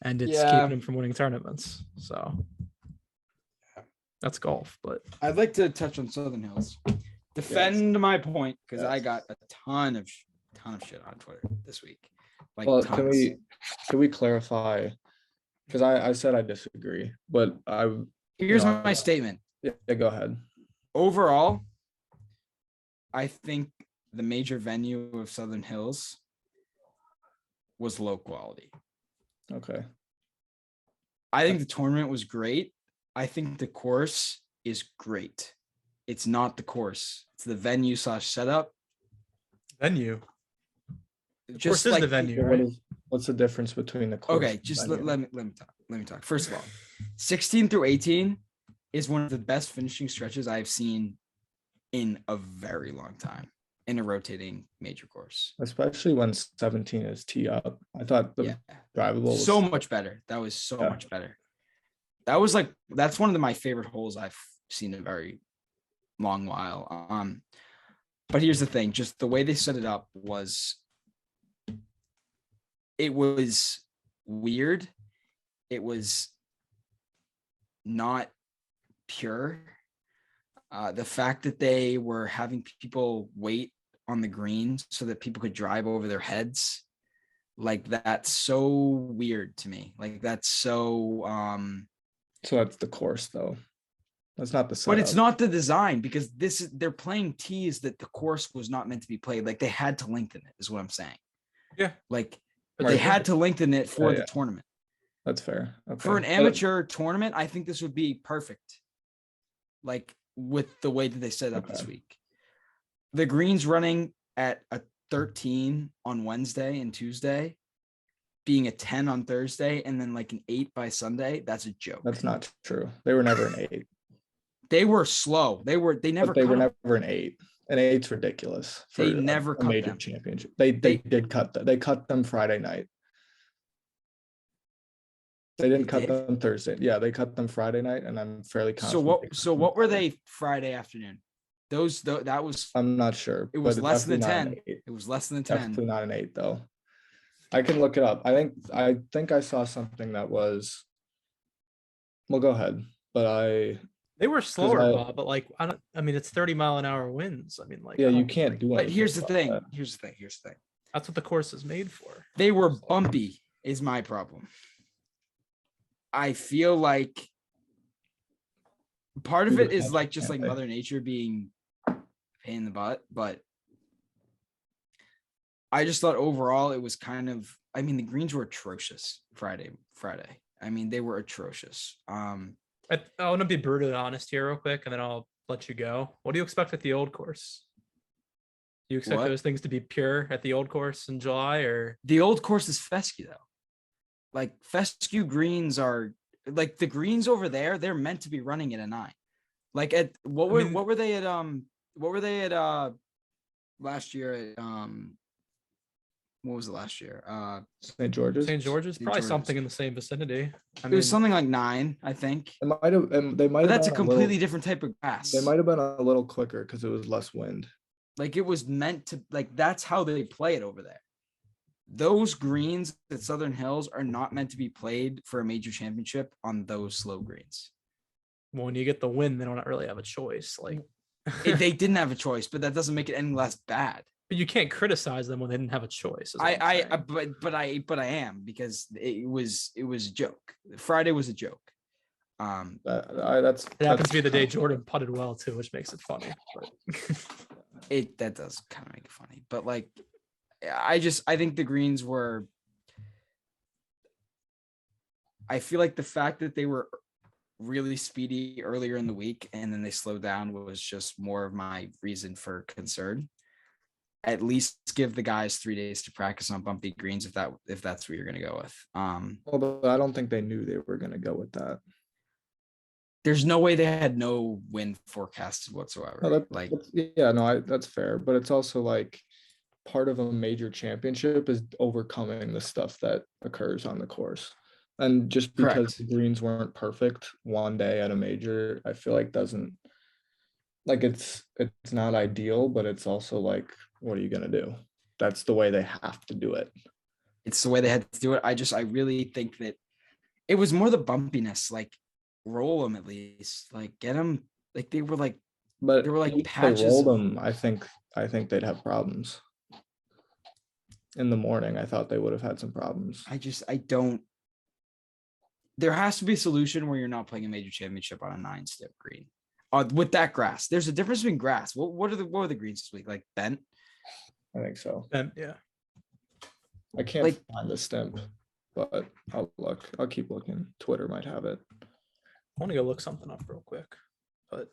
and it's Yeah. keeping him from winning tournaments. So that's golf. But I'd like to touch on Southern Hills. Defend my point because I Yes. got a ton of shit on Twitter this week. Like, Well, tons. can we clarify? Because I said I disagree, but Here's know, my statement. yeah, go ahead. Overall, I think the major venue of Southern Hills was low quality. Okay. I think the tournament was great. I think the course is great. It's not the course. It's the venue / setup. venue, Just is like the venue, Well, right? what's the difference between the course? Okay, and just venue? let me talk. Let me talk. First of all, 16 through 18 is one of the best finishing stretches I've seen in a very long time in a rotating major course. Especially when 17 is tee up. I thought the Yeah, drivable was so much better. That was so much better. That's one of my favorite holes I've seen in a very long while. But here's the thing, just the way they set it up was weird. It was not pure. The fact that they were having people wait on the green so that people could drive over their heads, like, that's so weird to me. Like, that's so so that's the course though. That's not the setup. but it's not the design, because they're playing tees that the course was not meant to be played. Like, they had to lengthen it, is what I'm saying. Yeah. Like, But they Right. had to lengthen it for Yeah, the yeah. tournament. That's fair. Okay. For an But- amateur tournament, I think this would be perfect. Like, with the way that they set it up this Okay. week. The greens running at a 13 on Wednesday and Tuesday, being a 10 on Thursday, and then like an 8 by Sunday, that's a joke. That's not true. They were never an 8. They were slow. They never But they were cut 'em. never an 8. An 8's ridiculous for They never a cut major them. championship. They did cut them. They cut them Friday night. They didn't cut did? them Thursday. Yeah, they cut them Friday night, and I'm fairly So confident. they cut what them were Friday. they Friday afternoon? That was I'm not sure. it was but less than definitely not an 10. 8. It was less than 10. Definitely not an 8 though. I can look it up. I think I saw something that was. Well, go ahead. But They were slower, I- Bob, but like I mean, it's 30-mile-an-hour winds. I mean, like, yeah, I you don't- can't do But anything. here's the about thing. that. Here's the thing. that's what the course is made for. They were bumpy, is my problem. I feel like part of People it is catch like it, just can't like they? Mother Nature being a pain in the butt, but I just thought overall it was kind of, I mean, the greens were atrocious Friday. I mean, they were atrocious. I want to be brutally honest here real quick, and then I'll let you go. What do you expect at the old course? Do you expect What? those things to be pure at the old course in July, or The old course is fescue though. Like, fescue greens are like the greens over there, they're meant to be running at a 9. Like, at what were they at last year at what was it last year? St. George's. St. George's? St. Probably George's. something in the same vicinity. I It mean, was something like 9, I think. It might have. They might But have. that's a been completely little, different type of grass. They might have been a little quicker because it was less wind. Like, it was meant to, like, that's how they play it over there. Those greens at Southern Hills are not meant to be played for a major championship on those slow greens. when you get the win, they don't really have a choice. Like, They didn't have a choice, but that doesn't make it any less bad. but you can't criticize them when they didn't have a choice. is what I'm I saying. but I am, because it was a joke. Friday was a joke. That's. It happens to be the day that's- Jordan putted well too, which makes it funny. But That does kind of make it funny, but like, I think the greens were. I feel like the fact that they were really speedy earlier in the week and then they slowed down was just more of my reason for concern. At least give the guys 3 days to practice on bumpy greens if that's what you're going to go with. Well, but I don't think they knew they were going to go with that. There's no way they had no wind forecasted whatsoever. No, that's fair. But it's also like part of a major championship is overcoming the stuff that occurs on the course. And just because Correct. the greens weren't perfect one day at a major, I feel like doesn't like it's not ideal, but it's also like, what are you gonna do? That's the way they have to do it. It's the way they had to do it. I really think that it was more the bumpiness, like roll them at least, like get them, like they were like But there were like if they patches. rolled them, I think they'd have problems. In the morning, I thought they would have had some problems. I don't. There has to be a solution where you're not playing a major championship on a 9-step green. With that grass, there's a difference between grass. What were the greens this week? Like bent? I think so. Yeah. I can't Like- find the stimp, but I'll look. I'll keep looking. Twitter might have it. I want to go look something up real quick, but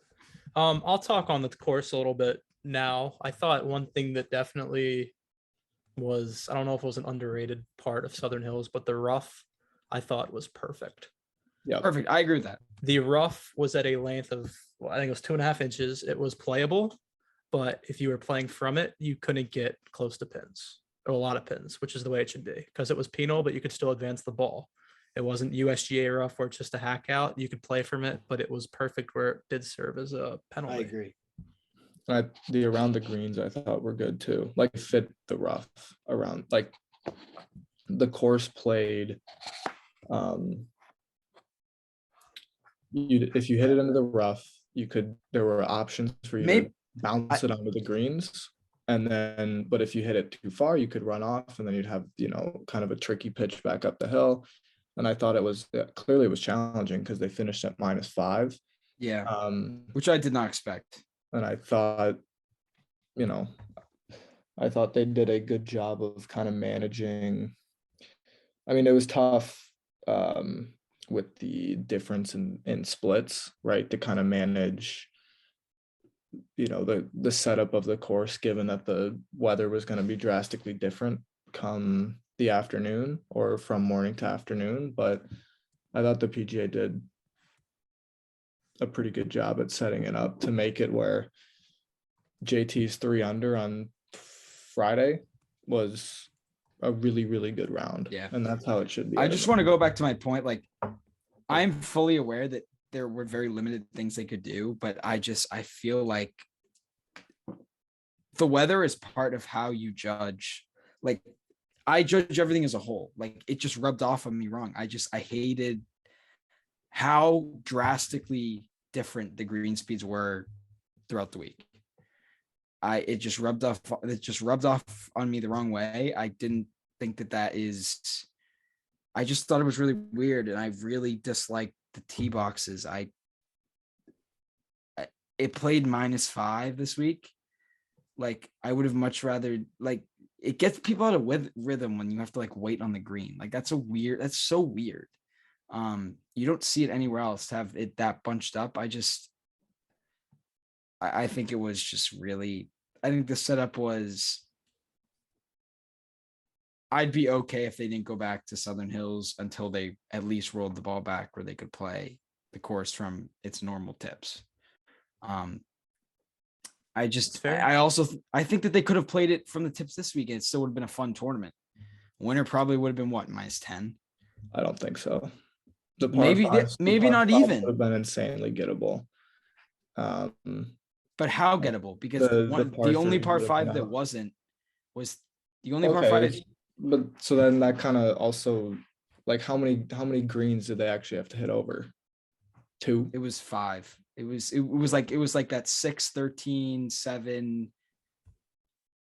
I'll talk on the course a little bit now. I thought one thing that definitely was, I don't know if it was an underrated part of Southern Hills, but the rough I thought was perfect. Yeah. Perfect. I agree with that. The rough was at a length of, well, I think it was 2.5 inches. It was playable, but if you were playing from it, you couldn't get close to pins or a lot of pins, which is the way it should be because it was penal, but you could still advance the ball. It wasn't USGA rough where it's just a hack out. You could play from it, but it was perfect where it did serve as a penalty. agree. The around the greens I thought were good too. Like fit the rough around, like the course played. If you hit it into the rough, there were options for you to bounce it onto the greens. And then, but if you hit it too far, you could run off and then you'd have, kind of a tricky pitch back up the hill. And I thought it was clearly it was challenging because they finished at -5. Yeah. Which I did not expect. And I thought, they did a good job of kind of managing. I mean, it was tough with the difference in splits, right? To kind of manage, the setup of the course, given that the weather was going to be drastically different come the afternoon or from morning to afternoon. But I thought the PGA did a pretty good job at setting it up to make it where JT's 3 under on Friday was a really, really good round. Yeah. And that's how it should be. I just want to go back to my point. Like, I'm fully aware that there were very limited things they could do, but I feel like the weather is part of how you judge. Like, I judge everything as a whole. Like, it just rubbed off on me wrong. I hated how drastically different the green speeds were throughout the week. It just rubbed off on me the wrong way. I didn't think that is. I just thought it was really weird, and I really disliked the tee boxes. It played -5 this week. Like, I would have much rather, like, it gets people out of rhythm when you have to like wait on the green. Like, that's so weird. You don't see it anywhere else to have it that bunched up. I think it was just really, I think the setup was, I'd be okay if they didn't go back to Southern Hills until they at least rolled the ball back where they could play the course from its normal tips. I think that they could have played it from the tips this week and it still would have been a fun tournament. Winner probably would have been what, -10? I don't think so. The Maybe not even. Would have been insanely gettable. But how gettable? Because the only par 5 that wasn't was the only par 5. But so then that kind of also, like, how many greens did they actually have to hit over? 2? It was 5. It was like that 6, 13, 7,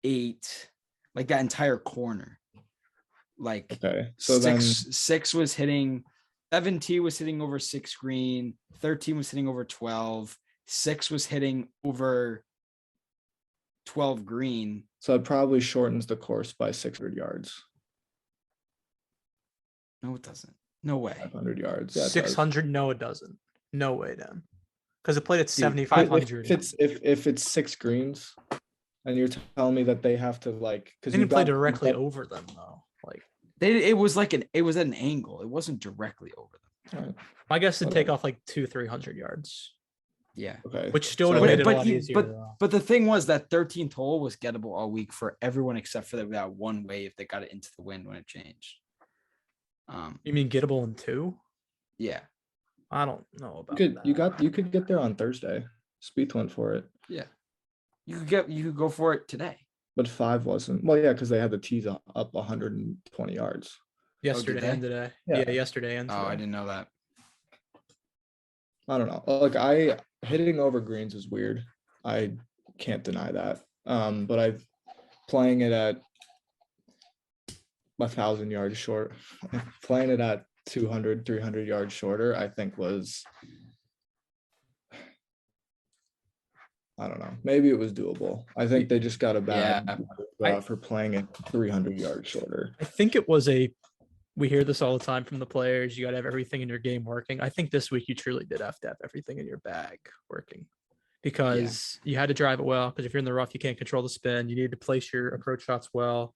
8, like that entire corner. Like, okay, so six was hitting, 17 was hitting over 6 green, 13 was hitting over 12, 6 was hitting over 12 green. So it probably shortens the course by 600 yards. No, it doesn't. No way. 500 yards. Yeah, 600? No, it doesn't. No way, then. Because it played at 7,500. If it's 6 greens, and you're telling me that they have to, like, because They didn't play directly over them though. Like, it was at an angle. It wasn't directly over them. Right. my guess would take off like 200-300 yards, Yeah. Okay. which still So- would have made it a lot easier. But the thing was that 13th hole was gettable all week for everyone except for that one wave that got it into the wind when it changed. You mean gettable in 2? Yeah. I don't know about You that. could get there on Thursday. Spieth went for it, Yeah. You could go for it today. but 5 wasn't. Well, yeah, because they had the tees up 120 yards. Yesterday and they? today. Yeah. Yeah, yesterday and Oh, I today. didn't know that. I don't know. Like hitting over greens is weird. I can't deny that. But I playing it at 1,000 yards short, playing it at 200, 300 yards shorter, I think was, I don't know. Maybe it was doable. I think they just got a bad for playing it 300 yards shorter. I think it was we hear this all the time from the players. You got to have everything in your game working. I think this week you truly did have to have everything in your bag working because you had to drive it well. Because if you're in the rough, you can't control the spin. You need to place your approach shots well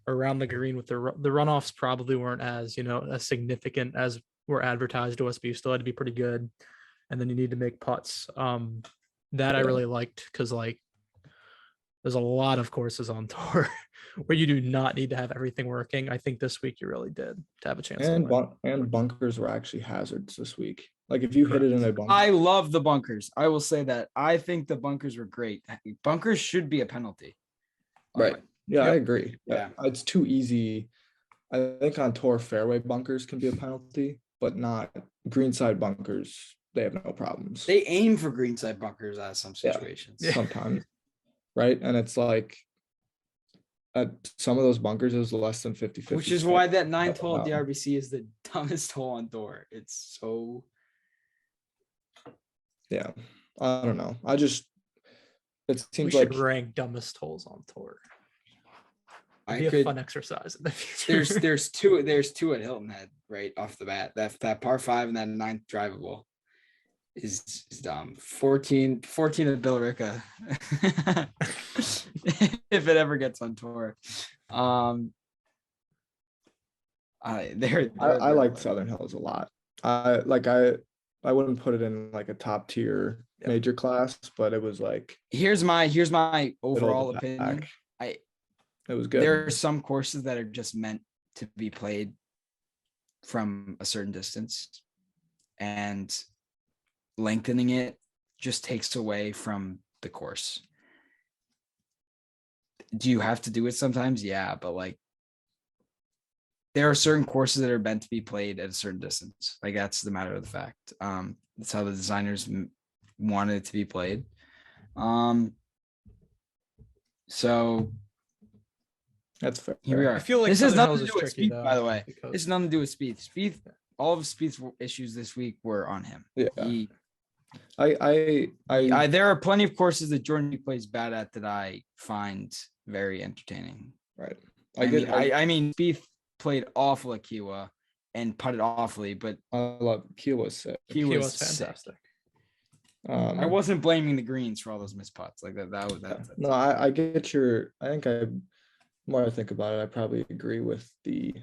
around the green with the runoffs probably weren't as, as significant as were advertised to us, but you still had to be pretty good. And then you need to make putts. That I really liked because like there's a lot of courses on tour where you do not need to have everything working. I think this week you really did to have a chance. And bunkers were actually hazards this week. Like if you hit it in a bunker. I love the bunkers. I will say that. I think the bunkers were great. Bunkers should be a penalty. Right. Yeah, Yep. I agree. Yeah. It's too easy. I think on tour fairway bunkers can be a penalty, but not greenside bunkers. They have no problems. They aim for greenside bunkers at some situations. Sometimes. Right. And it's like at some of those bunkers is less than 50-50. Which is why that 9th hole at the RBC is the dumbest hole on tour. It's so. Yeah. I don't know. It seems we like should rank dumbest holes on tour. It'd be a fun exercise in the future. There's two at Hilton Head right off the bat. That par 5 and that 9th drivable is dumb. 14 at Billerica. If it ever gets on tour. I like Southern Hills a lot. I wouldn't put it in like a top tier major class, but it was like here's my overall opinion. It was good. There are some courses that are just meant to be played from a certain distance, and lengthening it just takes away from the course. Do you have to do it sometimes? Yeah, but like there are certain courses that are meant to be played at a certain distance. Like that's the matter of the fact. That's how the designers wanted it to be played. So that's fair. Here we are. I feel like this has Southern nothing to Hills do is with tricky, Spieth, though, by the way. because- This has nothing to do with Spieth. Spieth, all of Spieth's issues this week were on him. Yeah. There are plenty of courses that Jordan plays bad at that I find very entertaining. Right. I mean, Spieth played awful at Kiowa and putted awfully, but I love Kiowa sick. Kiowa's fantastic. I wasn't blaming the greens for all those missed putts like that. No, I get your. I think the more I think about it, I probably agree with the.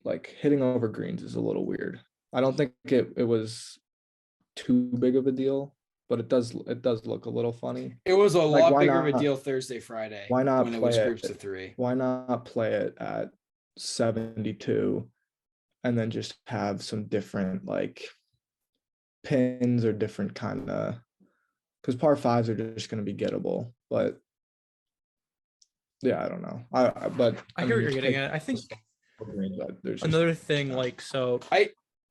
Like hitting over greens is a little weird. I don't think it was too big of a deal, but it does look a little funny. It was a Like, lot bigger of a deal Thursday, Friday. Why not when play it was it? groups of 3? Why not play it at 72 and then just have some different like pins or different kind of, because par 5s are just going to be gettable, but yeah, I don't know. But I hear what you're getting at. I think there's another thing, like, so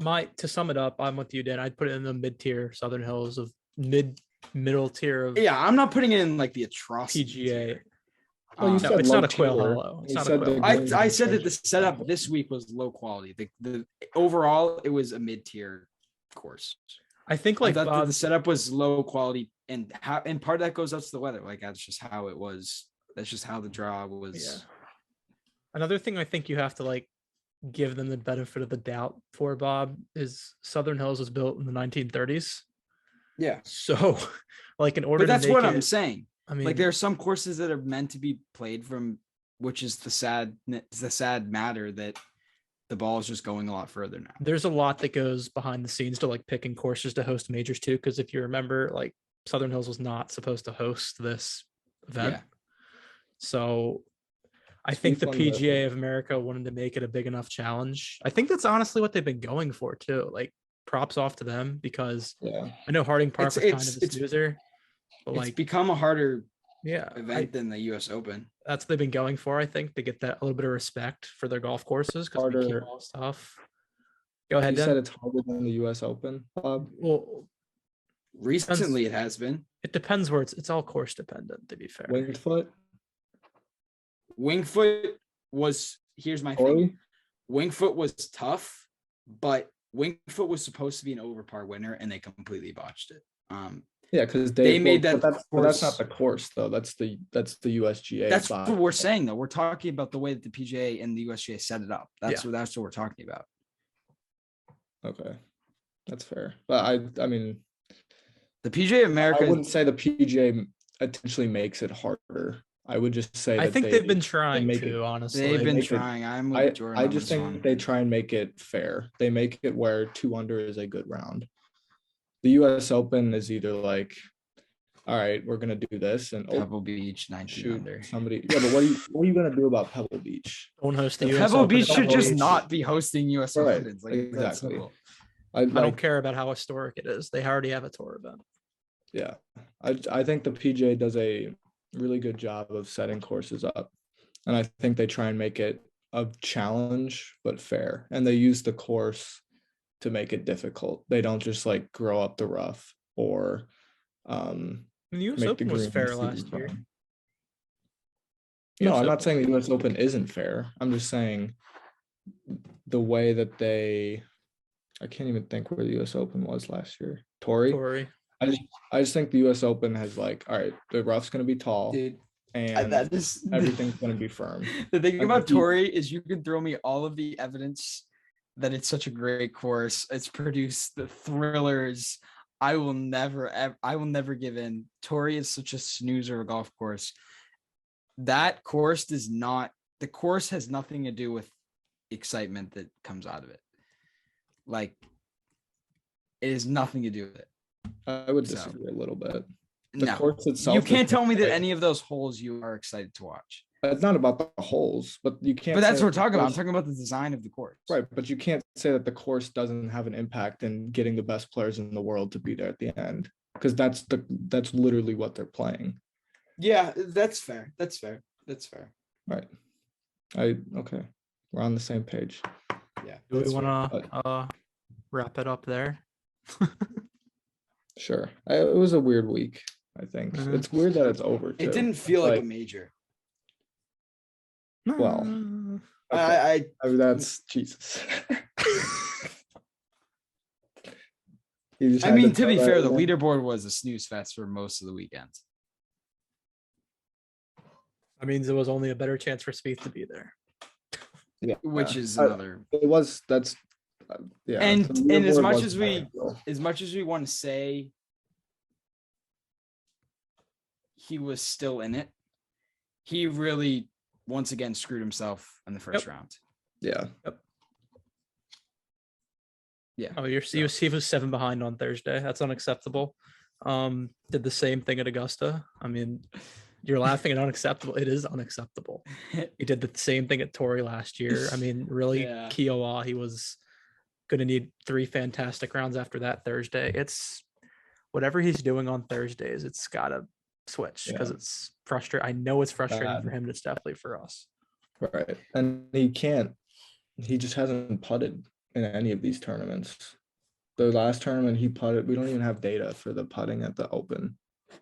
to sum it up, I'm with you, Dan. I'd put it in the mid-tier Southern Hills of middle tier of I'm not putting it in like the atrocity PGA. Well, you No, said it's low not a Quail tier. Hollow. It's You not a said Quail the Hollow. greens I and said that the finishes. setup this week was low quality. The overall it was a mid-tier course. I think I like thought that Bob, the setup was low quality, and part of that goes up to the weather. Like that's just how it was. That's just how the draw was. Yeah. Another thing I think you have to like give them the benefit of the doubt for, Bob, is Southern Hills was built in the 1930s. Yeah. So like in order But that's to make what it, I'm saying. I mean, Like there are some courses that are meant to be played from, which is the sad matter that the ball is just going a lot further now. there's a lot that goes behind the scenes to like picking courses to host majors too. Because if you remember, like Southern Hills was not supposed to host this event. Yeah. So I think the Speak on the- PGA of America wanted to make it a big enough challenge. I think that's honestly what they've been going for too. Like props off to them because Yeah. I know Harding Park was kind of a it's- snoozer, but It's like, become a harder yeah, event than the U.S. Open. that's what they've been going for. I think to get that a little bit of respect for their golf courses because Harder. all stuff. Go ahead, You said Dan. it's harder than the U.S. Open, Bob. Well, Recently, it has been. it depends where it's all course dependent. To be fair, Winged foot, Winged foot was. Here's my thing. Corey. Winged foot was tough, but Winged foot was supposed to be an overpar winner, and they completely botched it. Yeah, because They made that But that's not course- the course though. That's the USGA. That's body. what we're saying, though. We're talking about the way that the PGA and the USGA set it up. That's what we're talking about. Okay, that's fair. But I mean, The PGA America. I wouldn't say the PGA intentionally makes it harder. I would just say I that think they've been trying make to. it- Honestly, They've been make it- trying. I'm with Jordan. I on just this think one. they try and make it fair. They make it where 2 under is a good round. The US Open is either like, all right, we're gonna do this and Pebble Beach, 19 shoot under. somebody. Yeah, but what are you gonna do about Pebble Beach? don't host the US Pebble Open Beach at should Pebble just Beach. not be hosting US Right, Opens. Like, that's exactly. simple. I don't care about how historic it is. They already have a tour event. Yeah, I think the PGA does a really good job of setting courses up, and I think they try and make it a challenge but fair, and they use the course to make it difficult. They don't just like grow up the rough or The US make the Open was green fair super last year. fun. No, US I'm not Open- saying the US Open isn't fair. I'm just saying the way that I can't even think where the US Open was last year. Tory. I just think the US Open has like, all right, the rough's gonna be tall Dude, and that is everything's gonna be firm. the thing And about he- Tory is you can throw me all of the evidence that it's such a great course. It's produced the thrillers. I will never give in. Tory is such a snoozer of a golf course. That course does not. The course has nothing to do with excitement that comes out of it. Like, it has nothing to do with it. I would So- disagree a little bit. The No, course itself you can't is tell me that exciting. any of those holes you are excited to watch. It's not about the holes, but you can't. But that's say what we're the talking about. I'm course- talking about the design of the course. Right, but you can't say that the course doesn't have an impact in getting the best players in the world to be there at the end, because that's literally what they're playing. Yeah, that's fair. That's fair. That's fair. Right. Okay. We're on the same page. Yeah. Do we that's fair. want to wrap it up there? Sure. It was a weird week, I think. Mhm. It's weird that it's over too. It didn't feel like a Like- major. Well, Mm, Okay. I That's Jesus. You just I had mean, to throw be that fair, in the there? leaderboard was a snooze fest for most of the weekends. that means it was only a better chance for Spieth to be there. Yeah. Which is I- another. It was. That's. Yeah. And- the and as leaderboard much was as we- ideal. As much as we want to say he was still in it, he really once again screwed himself in the first round. Yeah. Yeah. Oh, he was 7 behind on Thursday. That's unacceptable. Did the same thing at Augusta. I mean, you're laughing at unacceptable. It is unacceptable. He did the same thing at Torrey last year. I mean, really, Yeah. Kiowa, he was going to need 3 fantastic rounds after that Thursday. It's whatever he's doing on Thursdays, it's got to switch because Yeah. it's frustrating. I know it's frustrating Bad. for him. And it's definitely for us. Right. And he can't. He just hasn't putted in any of these tournaments. The last tournament he putted. We don't even have data for the putting at the Open,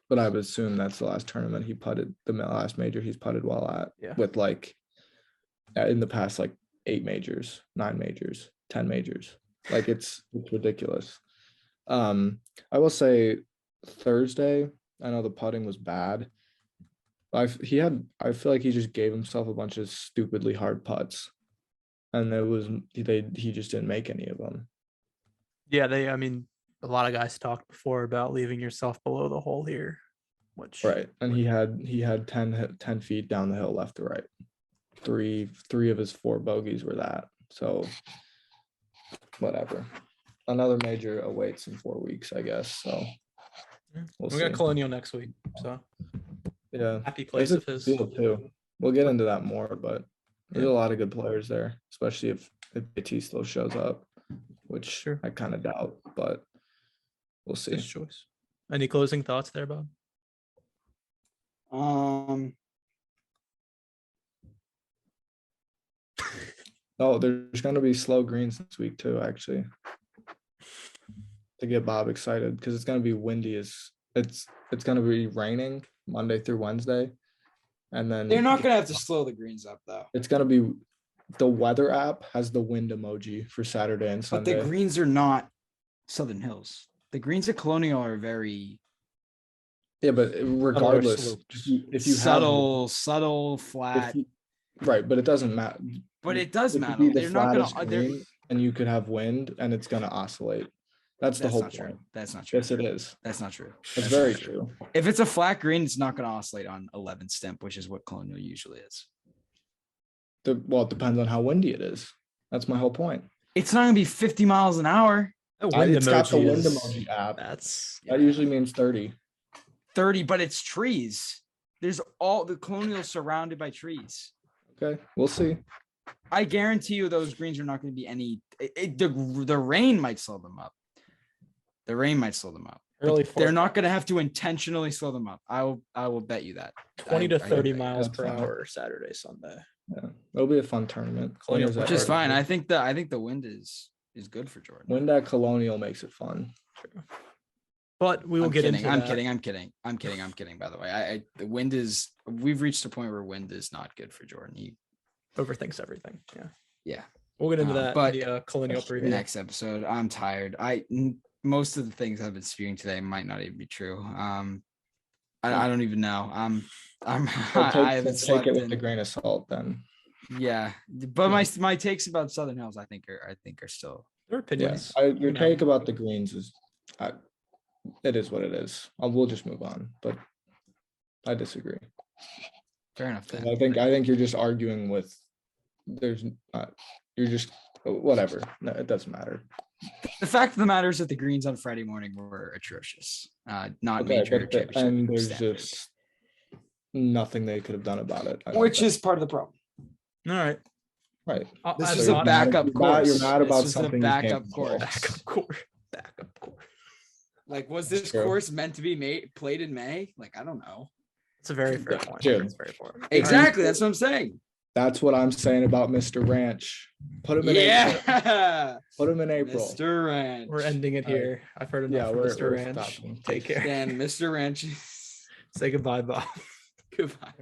but I would assume that's the last tournament he putted. The last major he's putted well at. Yeah. With like, in the past, like 8 majors, 9 majors, 10 majors. Like it's ridiculous. I will say Thursday, I know the putting was bad. I feel like he just gave himself a bunch of stupidly hard putts, and he just didn't make any of them. Yeah, I mean, a lot of guys talked before about leaving yourself below the hole here, which Right, and he had 10 feet down the hill left to right. Three of his 4 bogeys were that. So whatever. Another major awaits in 4 weeks, I guess. So we'll we got see. Colonial next week, so Yeah. happy place It's of a his. field too. We'll get into that more, but there's a lot of good players there, especially if Batista shows up, which Sure. I kind of doubt, but we'll see. His choice. Any closing thoughts there, Bob? Oh, there's going to be slow greens this week too, actually, to get Bob excited because it's going to be windy. It's going to be raining Monday through Wednesday, and then They're not gonna have to slow the greens up though. it's going to be the weather app has the wind emoji for Saturday and But Sunday. the greens are not Southern Hills. The greens at Colonial are very Yeah, but regardless, slopes. if you subtle, flat. right, but it doesn't matter. But it does It could matter. be the They're not flattest gonna. green, and you could have wind, and it's going to oscillate. That's the That's whole not point. true. That's not true. Yes, it is. That's not true. It's That's very not true. If it's a flat green, it's not going to oscillate on 11 stimp, which is what Colonial usually is. Well, it depends on how windy it is. That's my whole point. It's not going to be 50 miles an hour. It's got the wind is- emoji app. That's That usually means 30. 30, but it's trees. There's all the Colonial surrounded by trees. Okay, we'll see. I guarantee you those greens are not going to be any. The rain might slow them up. The rain might slow them up. early. They're not going to have to intentionally slow them up. I will bet you that. 20 to I 30 bet you miles that's per fine. hour Saturday, Sunday. Yeah, it'll be a fun tournament. Colonial Wind is Which at- is fine. I think the wind is good for Jordan. Wind at Colonial makes it fun. But we will I'm get kidding. into I'm that. kidding. I'm kidding. By the way, the wind is. We've reached a point where wind is not good for Jordan. He Overthinks everything. Yeah. Yeah. We'll get into that. but The Colonial preview. Next episode. I'm tired. Most of the things I've been spewing today might not even be true. I don't even know. I haven't Take slept it with in. a grain of salt then. Yeah, but my takes about Southern Hills, I think are still. Their opinions. Yes, your you know. take about the greens is, it is what it is. We'll just move on, but I disagree. Fair enough. 'Cause Then. I think you're just arguing with. You're just whatever. No, it doesn't matter. The fact of the matter is that the greens on Friday morning were atrocious. Not Okay, major but championship and there's standards, just nothing they could have done about it. I don't which think. is part of the problem. All right. right. This I've was got a backup You're course. You're mad This about was a something. you can't backup control. course. Backup course. Backup course. Like, was this True. course meant to be played in May? Like, I don't know. It's a very fair point. Dude. It's very important. Exactly. That's what I'm saying. That's what I'm saying about Mr. Ranch. Put him in April. Yeah. Put him in April. Mr. Ranch. We're ending it All right. here. I've heard Yeah, enough from we're Mr. Ranch. stopping. Take care. Dan, Mr. Ranch. Say goodbye, Bob. Goodbye.